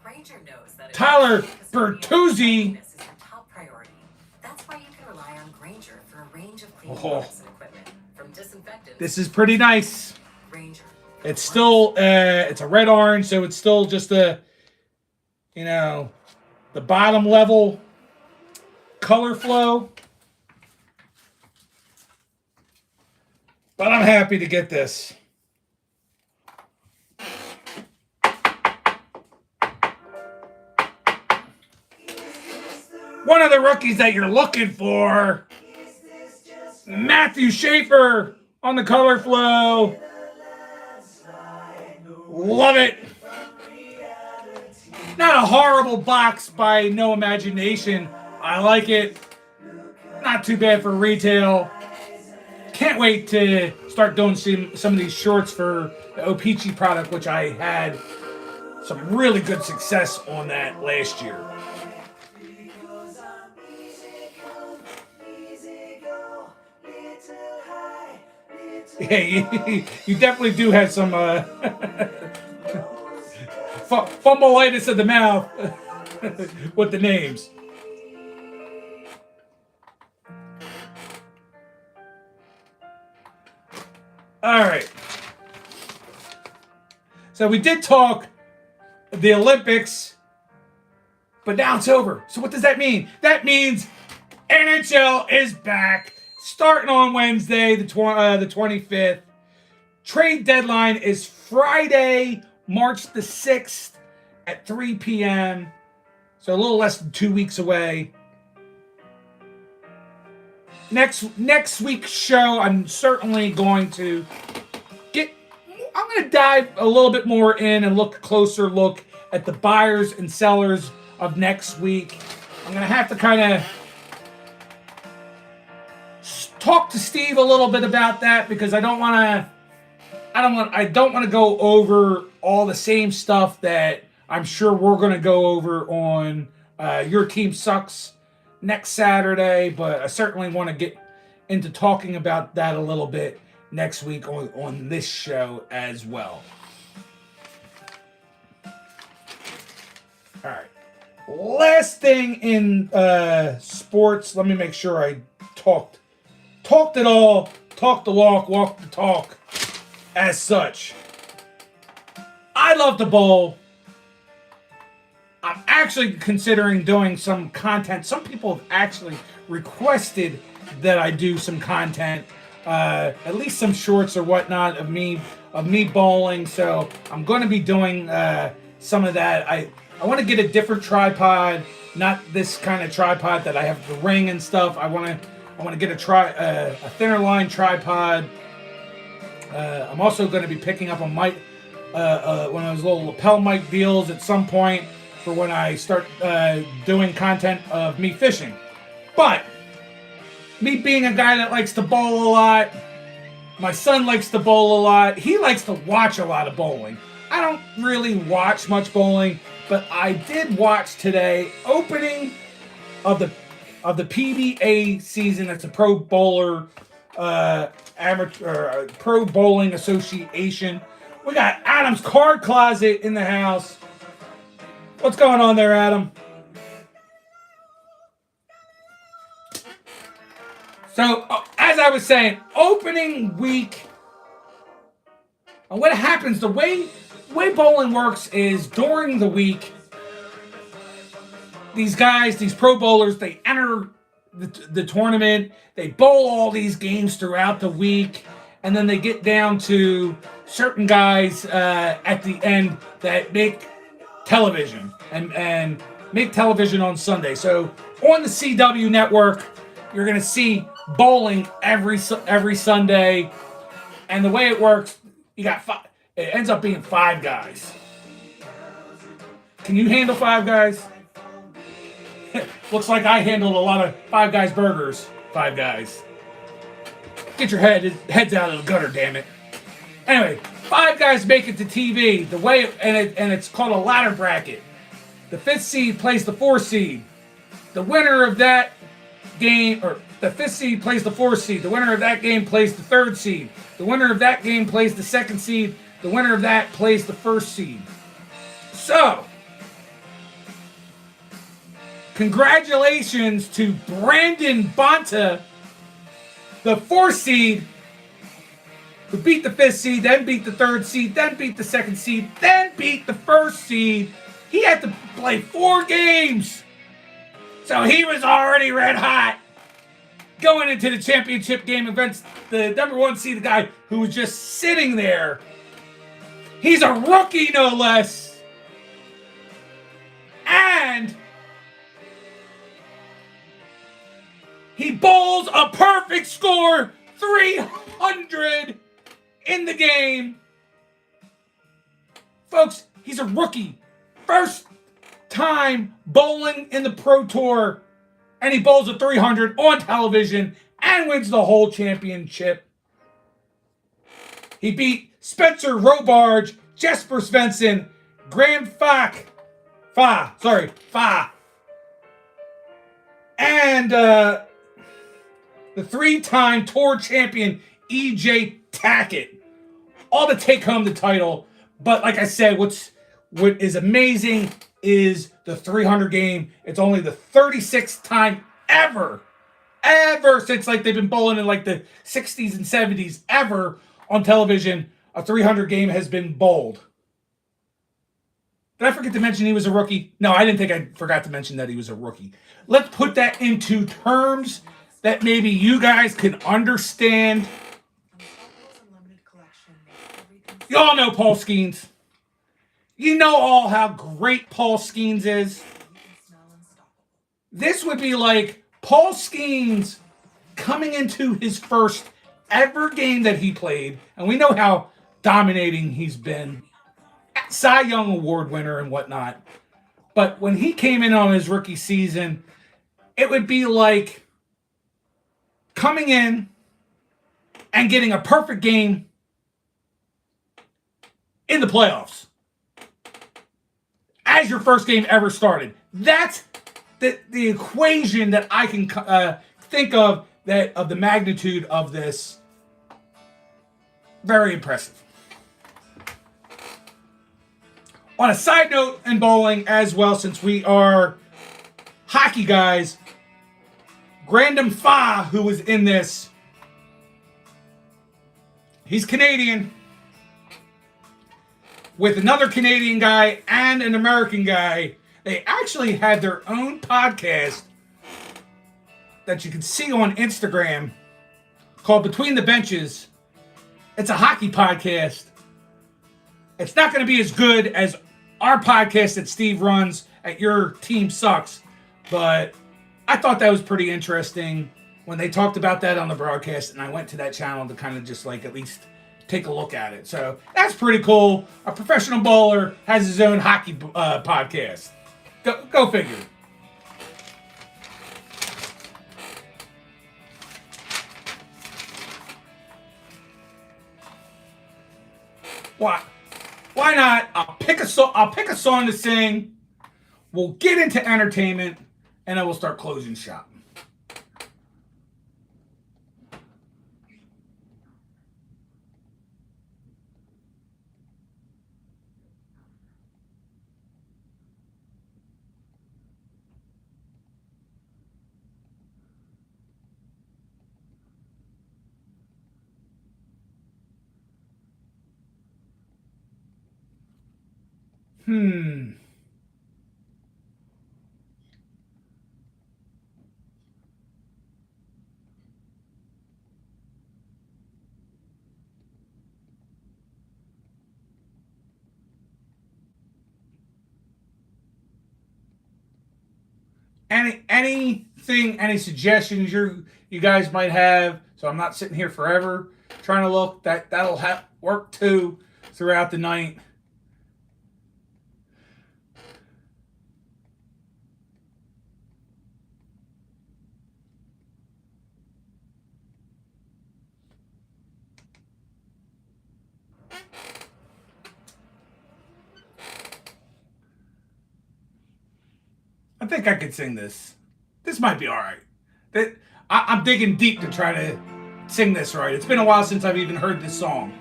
Granger knows that Tyler addressing custodial Bertuzzi. cleanliness is your top priority. That's why you can rely on Granger for a range of cleaning Oh. products and equipment, from disinfectants. This is pretty nice. Granger. It's still, it's a red orange, so it's still just the bottom level color flow. But I'm happy to get this. One of the rookies that you're looking for, Matthew Schaefer on the color flow. Love it. Not a horrible box by no imagination. I like it. Not too bad for retail. Can't wait to start doing some of these shorts for the O-Pee-Chee product, which I had some really good success on that last year. Yeah, you definitely do have some fumbleitis of the mouth with the names. All right. So we did talk the Olympics, but now it's over. So what does that mean? That means NHL is back, starting on Wednesday, the 25th. Trade deadline is Friday, March the 6th at 3 p.m. So a little less than 2 weeks away. Next week's show, I'm certainly going to dive a little bit more in and closer look at the buyers and sellers of next week. I'm going to have to kind of talk to Steve a little bit about that because I don't want to go over all the same stuff that I'm sure we're going to go over on Your Team Sucks next Saturday, but I certainly want to get into talking about that a little bit next week on this show as well. All right. Last thing in sports, let me make sure I talked it all, talked the walk, walked the talk as such. I love to bowl. I'm actually considering doing some content. Some people have actually requested that I do some content, at least some shorts or whatnot of me bowling. So I'm going to be doing some of that. I want to get a different tripod, not this kind of tripod that I have the ring and stuff. I want to get a thinner line tripod. I'm also going to be picking up a mic, one of those little lapel mic deals at some point for when I start doing content of me fishing. But me being a guy that likes to bowl a lot, my son likes to bowl a lot. He likes to watch a lot of bowling. I don't really watch much bowling, but I did watch today opening of the PBA season. That's a Pro Bowler amateur Pro Bowling Association. We got Adam's card closet in the house. What's going on there, Adam? So, as I was saying, opening week, what happens, the way bowling works is during the week, these guys, these pro bowlers, they enter the tournament, they bowl all these games throughout the week, and then they get down to certain guys at the end that make television and make television on Sunday. So on the CW network, you're going to see bowling every Sunday, and the way it works, you got it ends up being 5 guys. Can you handle 5 guys? Looks like I handled a lot of 5 Guys burgers. 5 guys. Get your heads out of the gutter, damn it. Anyway, 5 guys make it to TV. The way and it's called a ladder bracket. The 5th seed plays the 4th seed. The winner of that game, or The 5th seed plays the 4th seed. The winner of that game plays the 3rd seed. The winner of that game plays the 2nd seed. The winner of that plays the 1st seed. So, congratulations to Brandon Bonta, the 4th seed, who beat the 5th seed, then beat the 3rd seed, then beat the 2nd seed, then beat the 1st seed. He had to play 4 games. So he was already red hot going into the championship game against the number 1 seed, the guy who was just sitting there. He's a rookie, no less. And he bowls a perfect score, 300 in the game. Folks, he's a rookie. First time bowling in the Pro Tour. And he bowls a 300 on television and wins the whole championship. He beat Spencer Robarge, Jesper Svensson, Graham Fa, and the 3-time tour champion EJ Tackett, all to take home the title. But like I said, what is amazing is the 300 game. It's only the 36th time ever since like they've been bowling in like the 60s and 70s ever on television, a 300 game has been bowled. Did I forget to mention he was a rookie? No, I didn't think I forgot to mention that he was a rookie. Let's put that into terms that maybe you guys can understand. You all know Paul Skeens. You know all how great Paul Skeens is. This would be like Paul Skeens coming into his first ever game that he played, and we know how dominating he's been. Cy Young Award winner and whatnot. But when he came in on his rookie season, it would be like coming in and getting a perfect game in the playoffs as your first game ever started. That's the equation that I can think of, that of the magnitude of this. Very impressive. On a side note in bowling as well, since we are hockey guys, Grandin Fa, who was in this, he's Canadian, with another Canadian guy and an American guy. They actually had their own podcast that you can see on Instagram called Between the Benches. It's a hockey podcast. It's not going to be as good as our podcast that Steve runs at Your Team Sucks, but I thought that was pretty interesting when they talked about that on the broadcast, and I went to that channel to kind of just like at least take a look at it. So that's pretty cool. A professional bowler has his own hockey podcast. Go figure. Why not? I'll pick a song to sing. We'll get into entertainment, and then we'll start closing shop. Any suggestions you guys might have, so I'm not sitting here forever trying to look. That'll work too throughout the night. I think I could sing this. This might be all right. I'm digging deep to try to sing this right. It's been a while since I've even heard this song.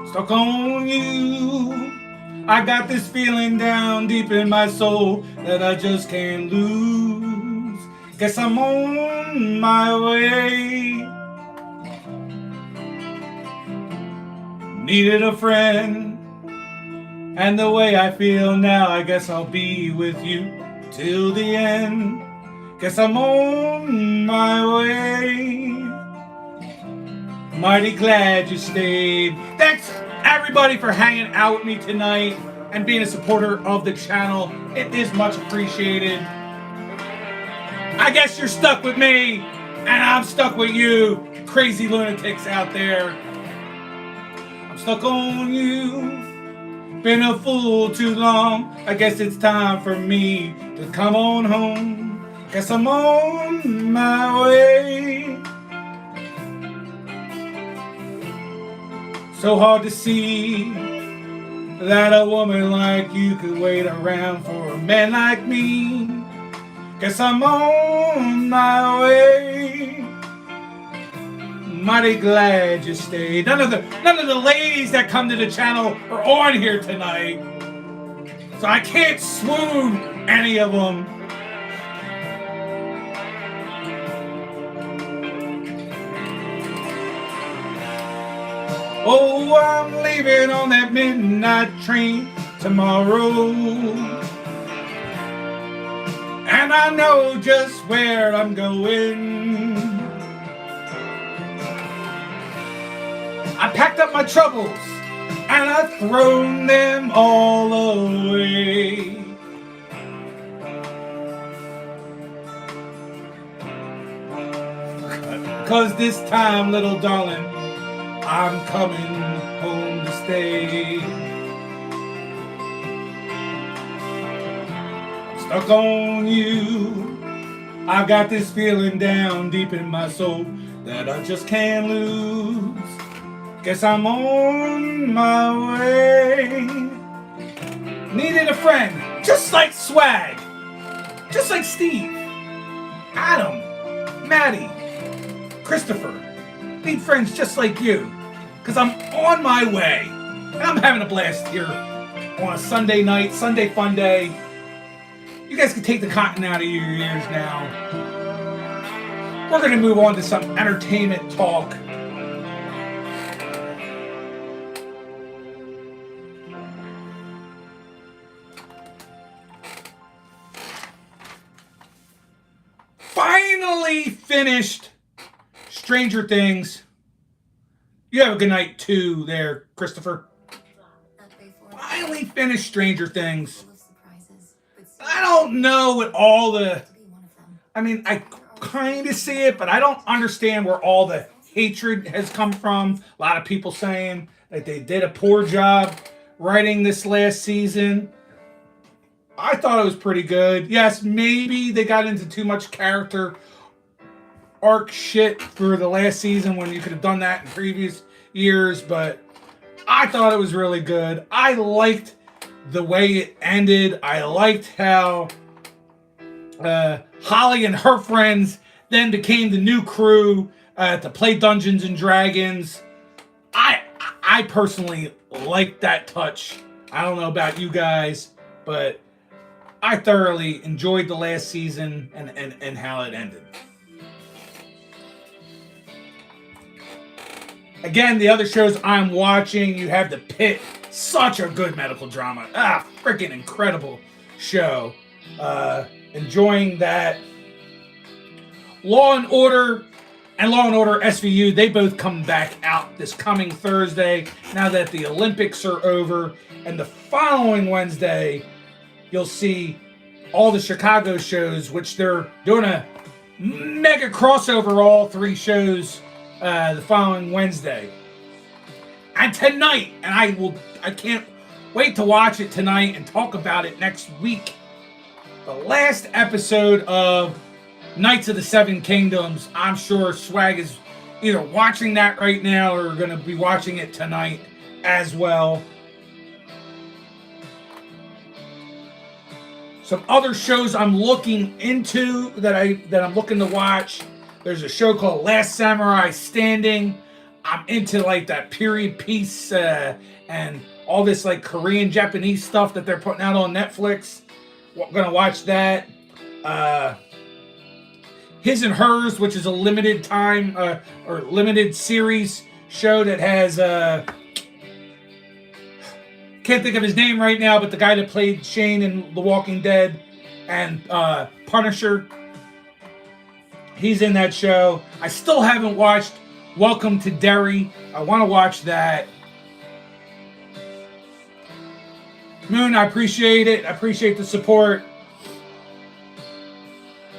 Stuck on you. I got this feeling down deep in my soul that I just can't lose. Guess I'm on my way. Needed a friend, and the way I feel now, I guess I'll be with you till the end. Guess I'm on my way. Mighty glad you stayed. Thanks everybody for hanging out with me tonight and being a supporter of the channel. It is much appreciated. I guess you're stuck with me, and I'm stuck with you, crazy lunatics out there. I'm stuck on you. Been a fool too long. I guess it's time for me to come on home. Guess I'm on my way. So hard to see that a woman like you could wait around for a man like me. Guess I'm on my way. Mighty glad you stayed. None of the ladies that come to the channel are on here tonight, so I can't swoon any of them. Oh, I'm leaving on that midnight train tomorrow, and I know just where I'm going. I packed up my troubles and I've thrown them all away. Because this time, little darling, I'm coming home to stay. Stuck on you. I've got this feeling down deep in my soul that I just can't lose. Guess I'm on my way. Needed a friend, just like Swag, just like Steve, Adam, Maddie, Christopher. Need friends just like you, because I'm on my way. And I'm having a blast here on a Sunday night, Sunday Funday. You guys can take the cotton out of your ears now. We're going to move on to some entertainment talk. Finally finished Stranger Things. You have a good night too there, Christopher. Finally finished Stranger Things. I don't know what all the... I mean, I kind of see it, but I don't understand where all the hatred has come from. A lot of people saying that they did a poor job writing this last season. I thought it was pretty good. Yes, maybe they got into too much character arc shit for the last season when you could have done that in previous years, but I thought it was really good. I liked the way it ended. I liked how Holly and her friends then became the new crew to play Dungeons and Dragons. I personally liked that touch. I don't know about you guys, but I thoroughly enjoyed the last season and how it ended. Again, the other shows I'm watching, you have The Pit. Such a good medical drama. Freaking incredible show. Enjoying that. Law and Order and Law and Order SVU, they both come back out this coming Thursday now that the Olympics are over. And the following Wednesday, you'll see all the Chicago shows, which they're doing a mega crossover, all three shows the following Wednesday. And tonight, and I can't wait to watch it tonight and talk about it next week. The last episode of Knights of the Seven Kingdoms. I'm sure Swag is either watching that right now or going to be watching it tonight as well. Some other shows I'm looking into that I'm looking to watch. There's a show called Last Samurai Standing. I'm into like that period piece and all this like Korean Japanese stuff that they're putting out on Netflix. Gonna watch that. His and Hers, which is a limited time or limited series show that has can't think of his name right now, but the guy that played Shane in The Walking Dead and Punisher, he's in that show. I still haven't watched Welcome to Derry. I want to watch that. Moon, I appreciate it. I appreciate the support.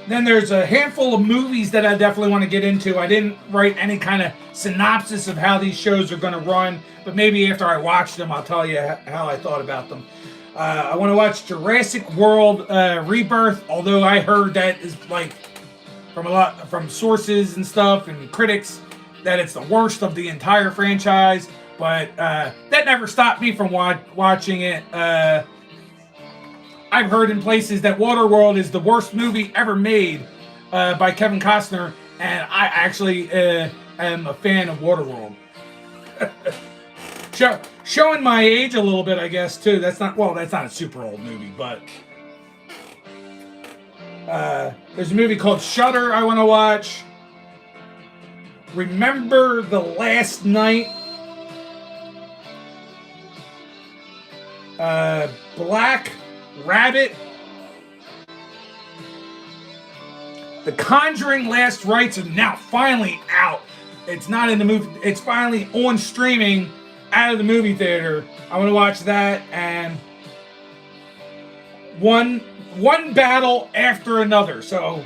Then there's a handful of movies that I definitely want to get into. I didn't write any kind of synopsis of how these shows are going to run, but maybe after I watch them, I'll tell you how I thought about them. I want to watch Jurassic World Rebirth, although I heard that is like from sources and stuff and critics that it's the worst of the entire franchise, but that never stopped me from watching it. I've heard in places that Waterworld is the worst movie ever made by Kevin Costner, and I actually am a fan of Waterworld. Showing my age a little bit, I guess, too. That's not a super old movie, but there's a movie called Shudder I want to watch. Remember the Last Night. Black Rabbit. The Conjuring Last Rites are now finally out. It's not in the movie. It's finally on streaming out of the movie theater. I want to watch that and one battle after another. So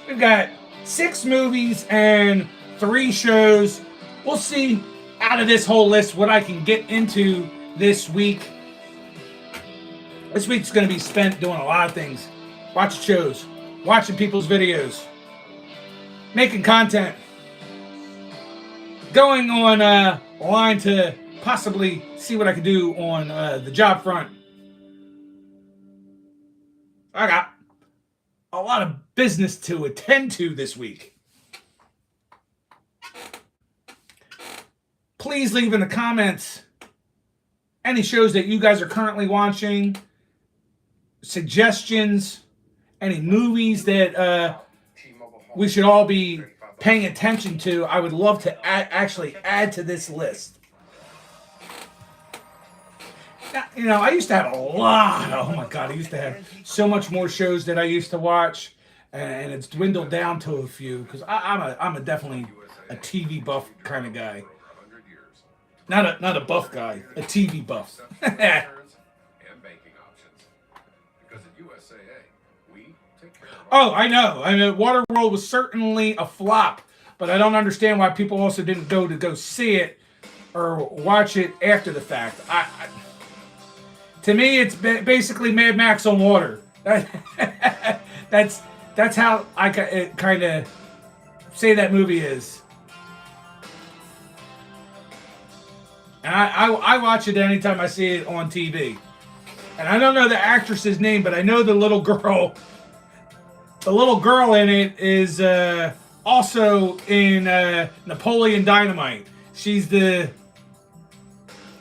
we've got 6 movies and 3 shows. We'll see out of this whole list what I can get into this week. This week's going to be spent doing a lot of things. Watching shows, watching people's videos, making content, going on line to possibly see what I can do on the job front. I got a lot of business to attend to this week. Please leave in the comments any shows that you guys are currently watching, suggestions, any movies that we should all be paying attention to. I would love to actually add to this list. Now, I used to have a lot. Oh my God, I used to have so much more shows that I used to watch, and it's dwindled down to a few because I'm definitely a TV buff kind of guy. Not a buff guy, a TV buff. Oh, I know. I mean, Waterworld was certainly a flop, but I don't understand why people also didn't go see it or watch it after the fact. To me, it's basically Mad Max on water. That's how I kind of say that movie is. And I watch it anytime I see it on TV. And I don't know the actress's name, but I know the little girl. The little girl in it is also in Napoleon Dynamite. She's the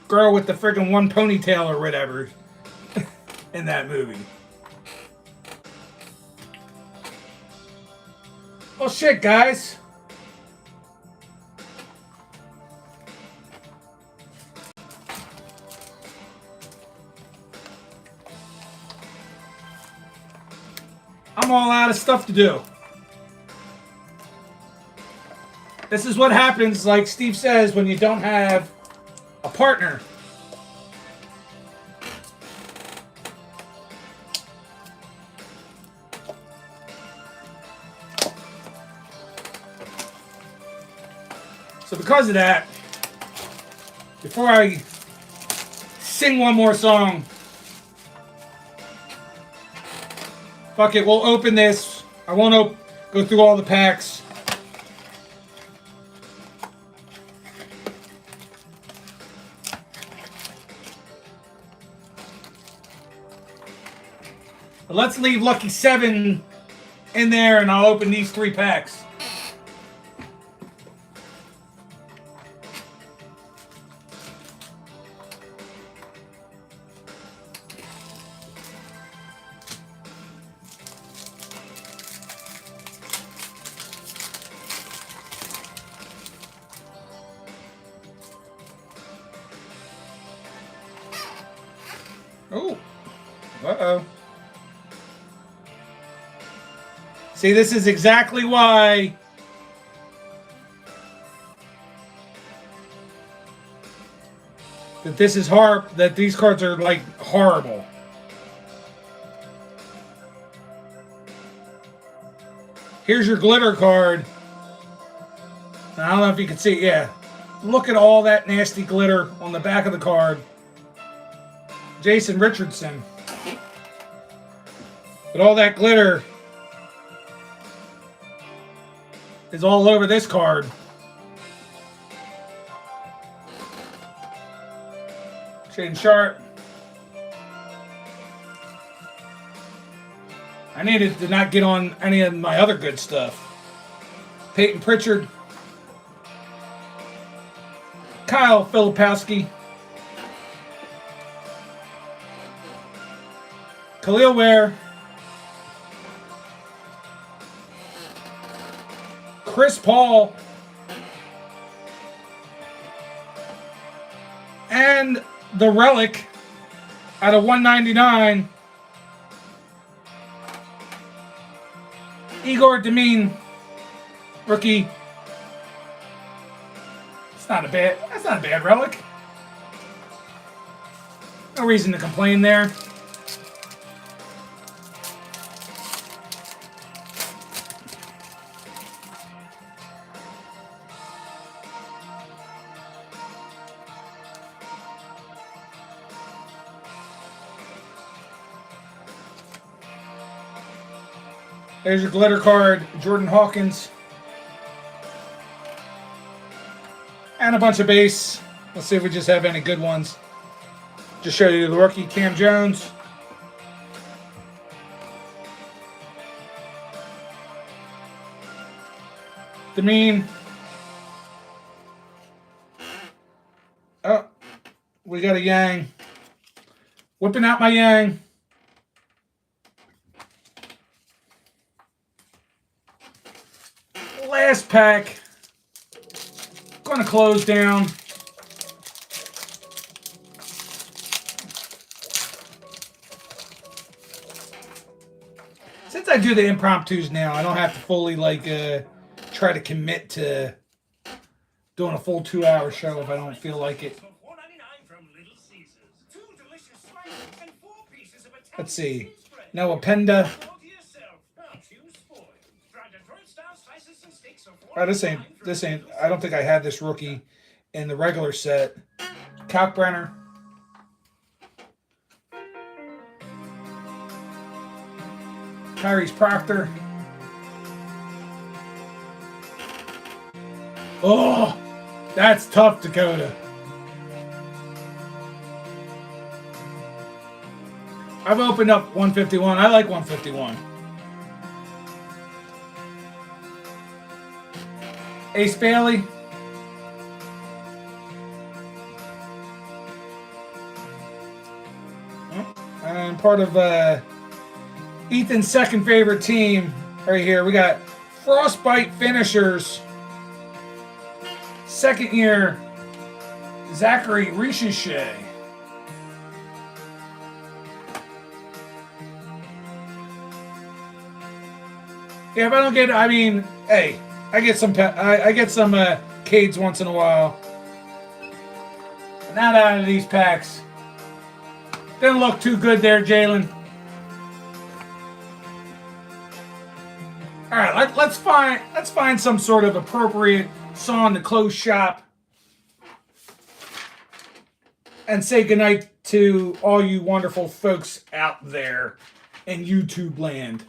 girl with the friggin' one ponytail or whatever in that movie. Well, shit, guys. I'm all out of stuff to do. This is what happens, like Steve says, when you don't have a partner. So because of that, before I sing one more song, fuck it, we'll open this. I won't go through all the packs. Let's leave Lucky 7 in there, and I'll open these 3 packs. Oh. Uh-oh. See, this is exactly why that this is hard, that these cards are like horrible. Here's your glitter card. I don't know if you can see it. Yeah. Look at all that nasty glitter on the back of the card. Jason Richardson. But all that glitter is all over this card. Shaden Sharp. I needed to not get on any of my other good stuff. Peyton Pritchard. Kyle Filipowski. Khalil Ware. Chris Paul. And the relic out of 199. Igor Demine. Rookie. That's not a bad relic. No reason to complain there. There's your glitter card, Jordan Hawkins. And a bunch of base. Let's see if we just have any good ones. Just show you the rookie, Cam Jones. Demine. Oh, we got a Yang. Whipping out my Yang. Last pack. Going to close down. Since I do the impromptus now, I don't have to fully try to commit to doing a full 2-hour show if I don't feel like it. Let's see. Noah Penda. Oh, this ain't. I don't think I had this rookie in the regular set. Kalkbrenner. Tyrese Proctor. Oh, that's tough, Dakota. I've opened up 151. I like 151. Ace Bailey. And part of Ethan's second favorite team right here. We got Frostbite Finishers. Second year, Zachary Richichet. Yeah, if I don't get, I mean, hey, I get some Cades once in a while. Not out of these packs. Didn't look too good there, Jalen. All right, let's find some sort of appropriate song to close shop and say goodnight to all you wonderful folks out there in YouTube land.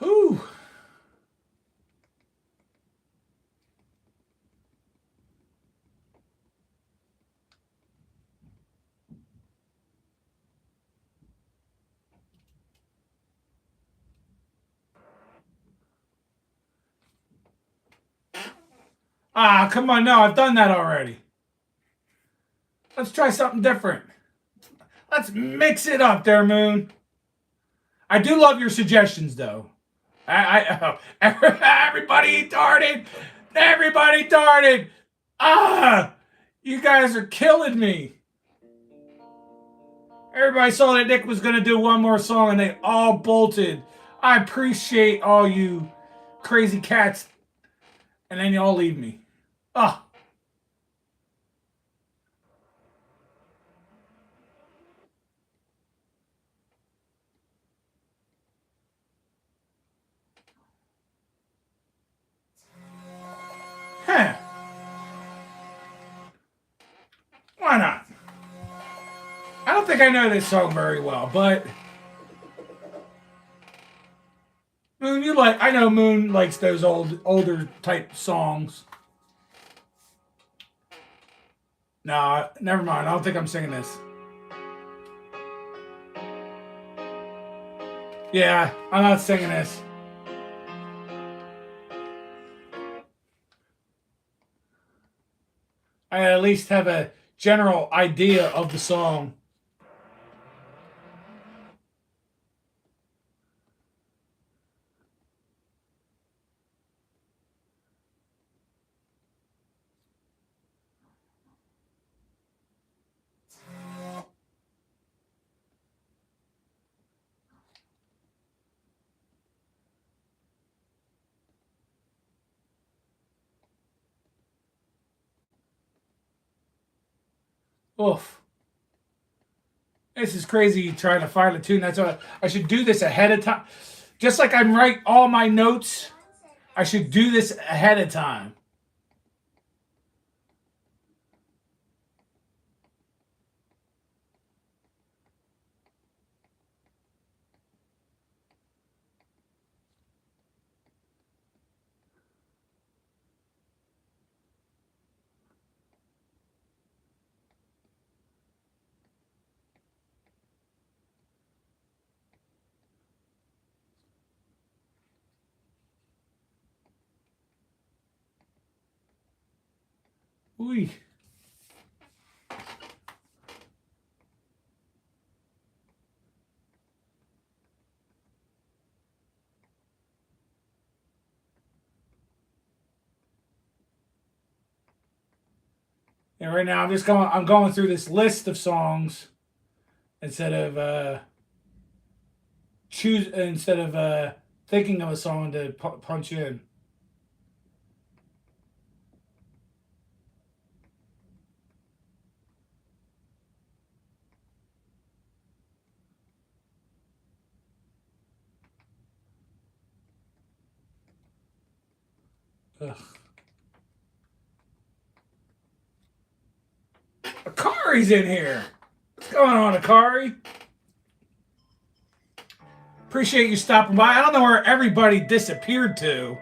Whew. Ah, come on, no, I've done that already. Let's try something different. Let's mix it up there, Moon. I do love your suggestions, though. Everybody darted. Everybody darted. Ah, you guys are killing me. Everybody saw that Nick was going to do one more song and they all bolted. I appreciate all you crazy cats. And then you all leave me. Ah. Huh. Why not? I don't think I know this song very well, but Moon, you like? I know Moon likes those older type songs. Nah, never mind. I don't think I'm singing this. Yeah, I'm not singing this. I at least have a general idea of the song. Oof. This is crazy trying to find a tune. That's why I should do this ahead of time. Just like I write all my notes, I should do this ahead of time. Ooh. And right now I'm going through this list of songs instead of thinking of a song to punch in. Ugh. Akari's in here. What's going on, Akari? Appreciate you stopping by. I don't know where everybody disappeared to.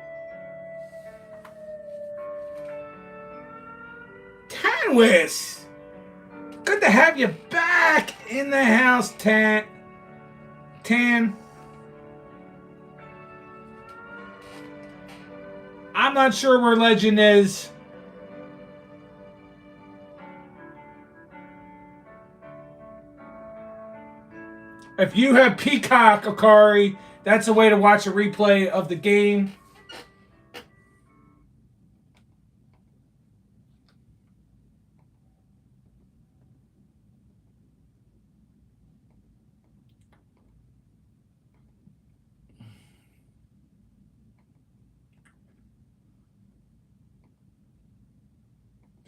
Tanwis! Good to have you back in the house, Tan. I'm not sure where Legend is. If you have Peacock, Akari, that's a way to watch a replay of the game.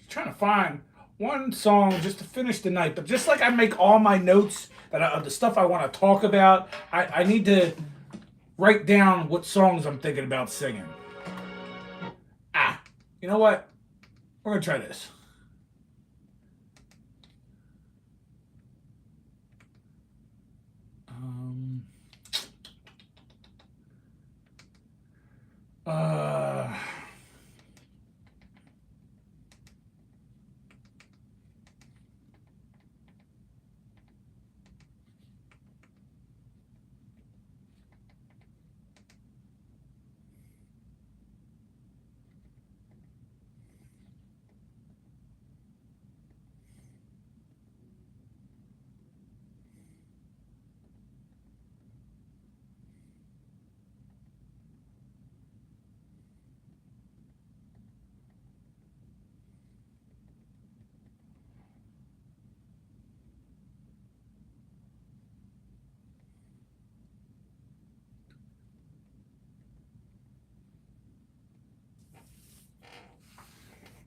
Trying to find one song just to finish the night, but just like I make all my notes of the stuff I want to talk about, I need to write down what songs I'm thinking about singing. You know what? We're gonna try this. Uh.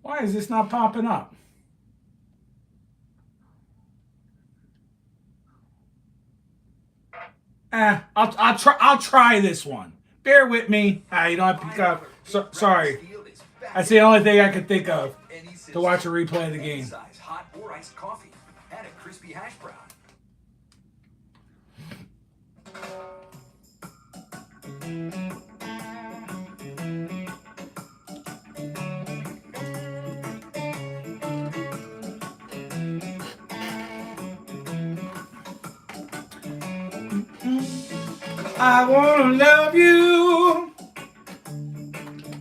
Why is this not popping up? I'll try this one. Bear with me. You don't have to pick up. Sorry. That's the only thing I could think of to watch a replay of the game. Hot or iced coffee. Add a crispy hash brown. I wanna love you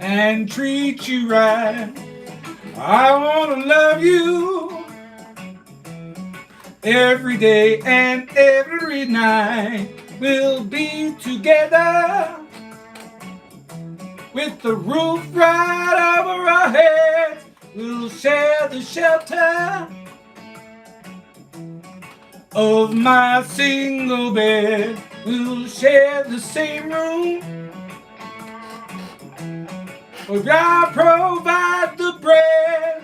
and treat you right. I wanna love you every day and every night. We'll be together with the roof right over our heads. We'll share the shelter of my single bed. We'll share the same room. For God provide the bread.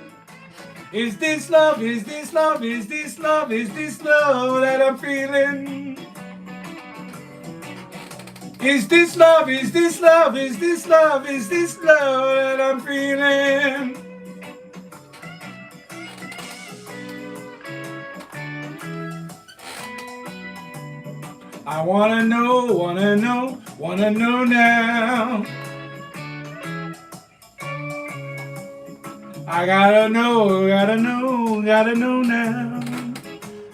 Is this love? Is this love? Is this love? Is this love that I'm feeling? Is this love? Is this love? Is this love? Is this love that I'm feeling? I wanna know now. I gotta know now.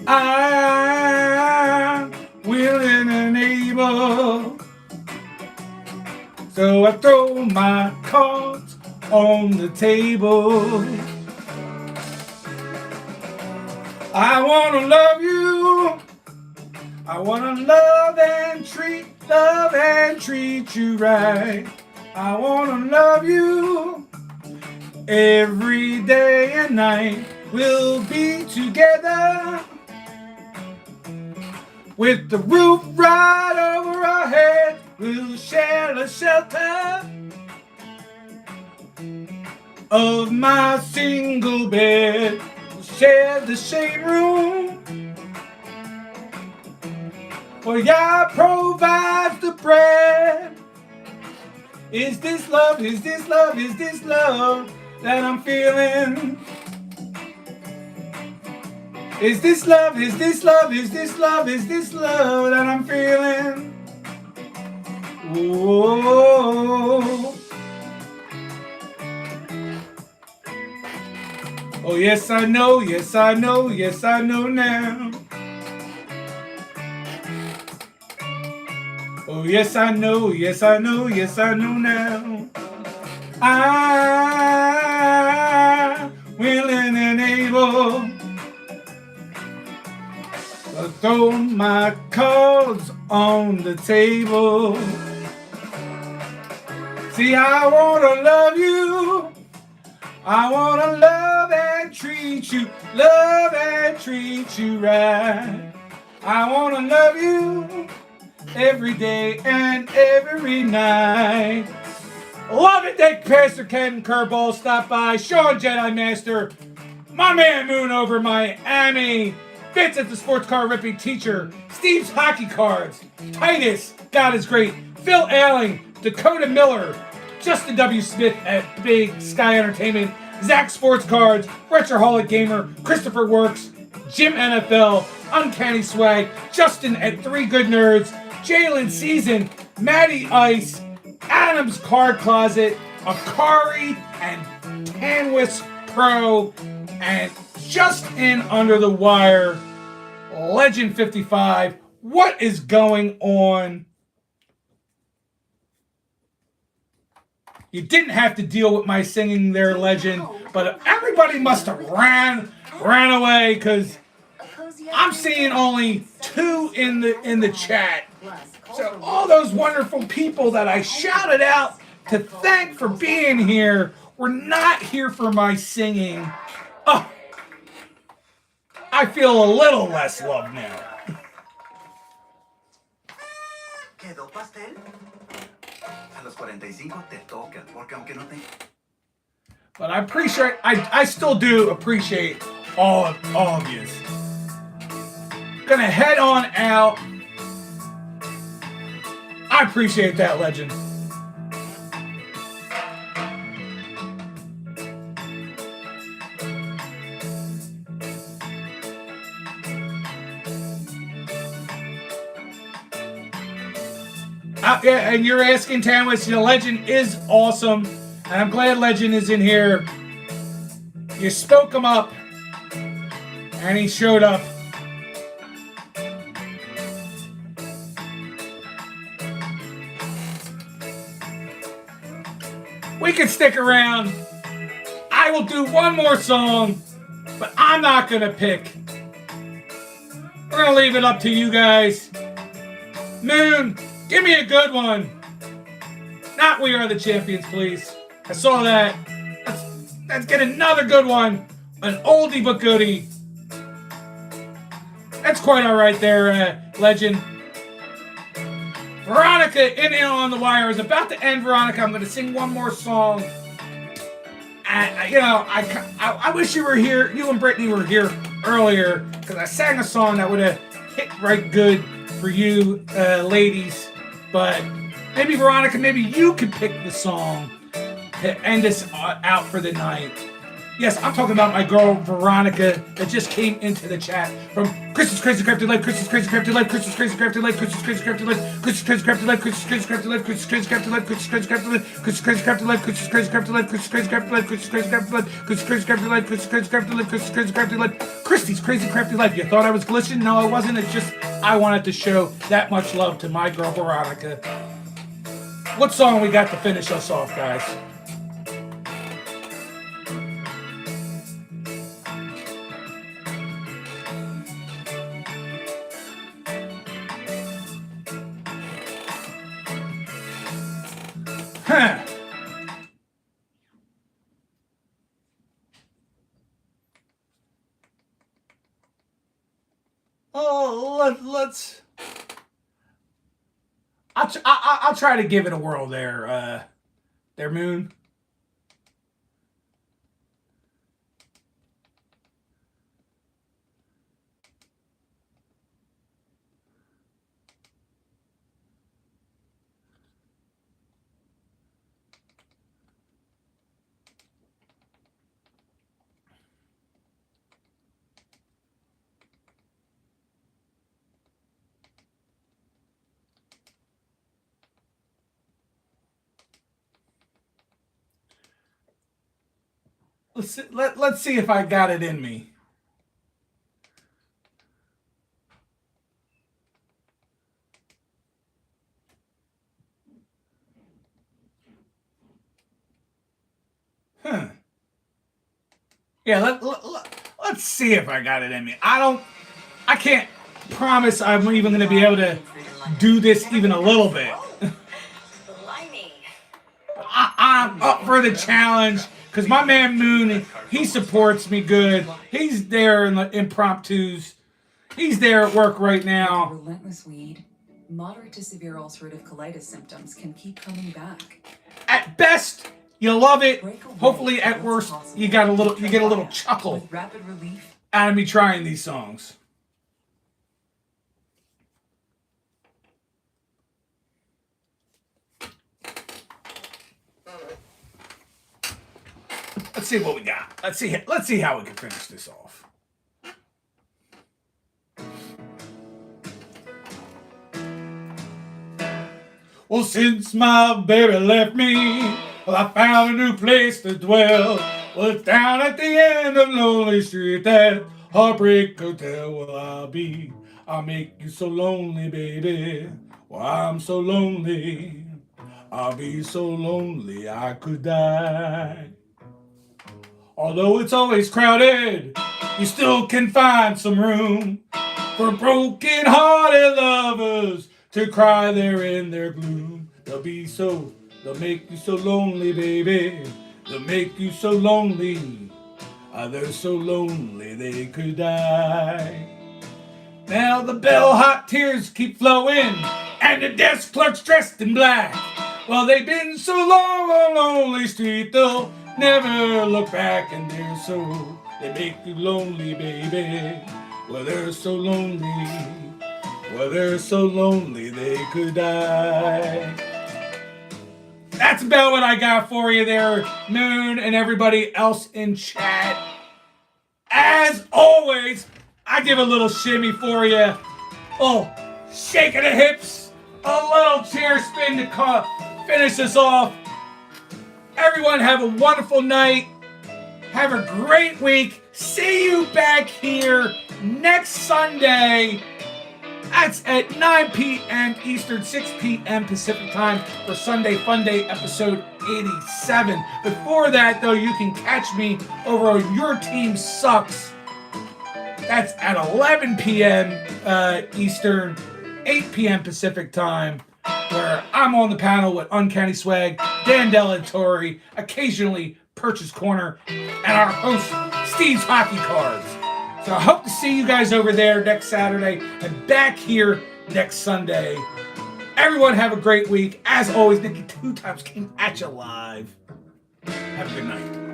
I'm willing and able. So I throw my cards on the table. I wanna love you. I wanna love and treat you right. I wanna love you every day and night. We'll be together with the roof right over our head. We'll share the shelter of my single bed. We'll share the same room. For God provides the bread. Is this love? Is this love? Is this love that I'm feeling? Is this love? Is this love? Is this love? Is this love that I'm feeling? Whoa. Oh, yes, I know. Yes, I know. Yes, I know now. Oh, yes, I know. Yes, I know. Yes, I know now. I'm willing and able to throw my cards on the table. See, I wanna love you. I wanna love and treat you right. I wanna love you every day and every night. Love it that Pastor Ken Curveball stopped by. Sean Jedi Master. My man Moon over Miami. Vince at the Sports Car Ripping Teacher. Steve's Hockey Cards. Titus, God is great. Phil Ailing. Dakota Miller. Justin W. Smith at Big Sky Entertainment. Zach Sports Cards. Retroholic Gamer. Christopher Works. Jim NFL. Uncanny Swag. Justin at Three Good Nerds. Jalen Season. Maddie Ice. Adam's Card Closet, Akari, and Tanwis Pro, and just in under the wire, Legend 55. What is going on? You didn't have to deal with my singing there, Legend, but everybody must have ran away because I'm seeing only 2 in the chat. So all those wonderful people that I shouted out to thank for being here were not here for my singing. Oh, I feel a little less love now. ¿Quedó pastel? A los 45 te toca, porque aunque no te... But I appreciate, I still do appreciate all of you. Gonna head on out. I appreciate that, legend. Yeah, and you're asking Tamwis, the legend is awesome. And I'm glad Legend is in here. You spoke him up. And he showed up. We can stick around. I will do one more song, but I'm not going to pick. We're going to leave it up to you guys. Moon, give me a good one. Not We Are the Champions, please. I saw that. Let's get another good one. An oldie but goodie. That's quite all right there, Legend. Veronica, in on the Wire is about to end. Veronica, I'm going to sing one more song. And, you know, I wish you were here. You and Brittany were here earlier because I sang a song that would have hit right good for you, ladies. But maybe Veronica, maybe you could pick the song to end us out for the night. Yes, I'm talking about my girl Veronica that just came into the chat from Chris's Crazy Crafty Life, Chris's Crazy Crafty Life, Chris's Crazy Crafty Life, Chris's Crazy Crafty Life, Chris's Crazy Crafty Life, Chris's Crazy Crafty Life, Chris's Crazy Crafty Life, Chris's Crazy Crafty Life, Chris's Crazy Crafty Life, Chris's Crazy Crafty Life, Chris's Crazy Crafty Life, Chris's Crazy Crafty Life, Chris's Crazy Crafty Life, Chris's Crazy Crafty Life, Chris's Crazy Crafty Life, Christy's Crazy Crafty Life. You thought I was glitching? No, I wasn't. It's just I wanted to show that much love to my girl Veronica. What song we got to finish us off, guys? Huh. Oh, let's. I'll try to give it a whirl there, Moon. Let's see if I got it in me. Huh. Yeah, let's see if I got it in me. I can't promise I'm even going to be able to do this even a little bit. I'm up for the challenge. Because my man Moon, he supports me good. He's there in the impromptus. He's there at work right now. Relentless weed, moderate to severe ulcerative colitis symptoms can keep coming back. At best, you love it. Hopefully, at worst, you get a little chuckle Rapid relief out of me trying these songs. Let's see what we got. Let's see how we can finish this off. Well, since my baby left me, well, I found a new place to dwell. Well, it's down at the end of Lonely Street, that Heartbreak Hotel. Well, I'll make you so lonely, baby. Well, I'm so lonely. I'll be so lonely I could die. Although it's always crowded, you still can find some room for broken-hearted lovers to cry there in their gloom. They'll make you so lonely, baby. They'll make you so lonely. They're so lonely they could die. Now the bell-hot tears keep flowing, and the desk clerk's dressed in black. Well, they've been so long on Lonely Street, they'll Never look back and they're so, they make you lonely, baby. Well, they're so lonely. Well, they're so lonely they could die. That's about what I got for you there, Moon, and everybody else in chat. As always, I give a little shimmy for you. Oh, shake of the hips. A little chair spin to finish us off. Everyone have a wonderful night. Have a great week. See you back here next Sunday. That's at 9 p.m. Eastern, 6 p.m. Pacific time for Sunday Funday episode 87. Before that, though, you can catch me over on Your Team Sucks. That's at 11 p.m. Eastern, 8 p.m. Pacific time, where I'm on the panel with Uncanny Swag, Dan Delatorre, occasionally Purchase Corner, and our host, Steve's Hockey Cards. So I hope to see you guys over there next Saturday and back here next Sunday. Everyone have a great week. As always, Nikki 2 times came at you live. Have a good night.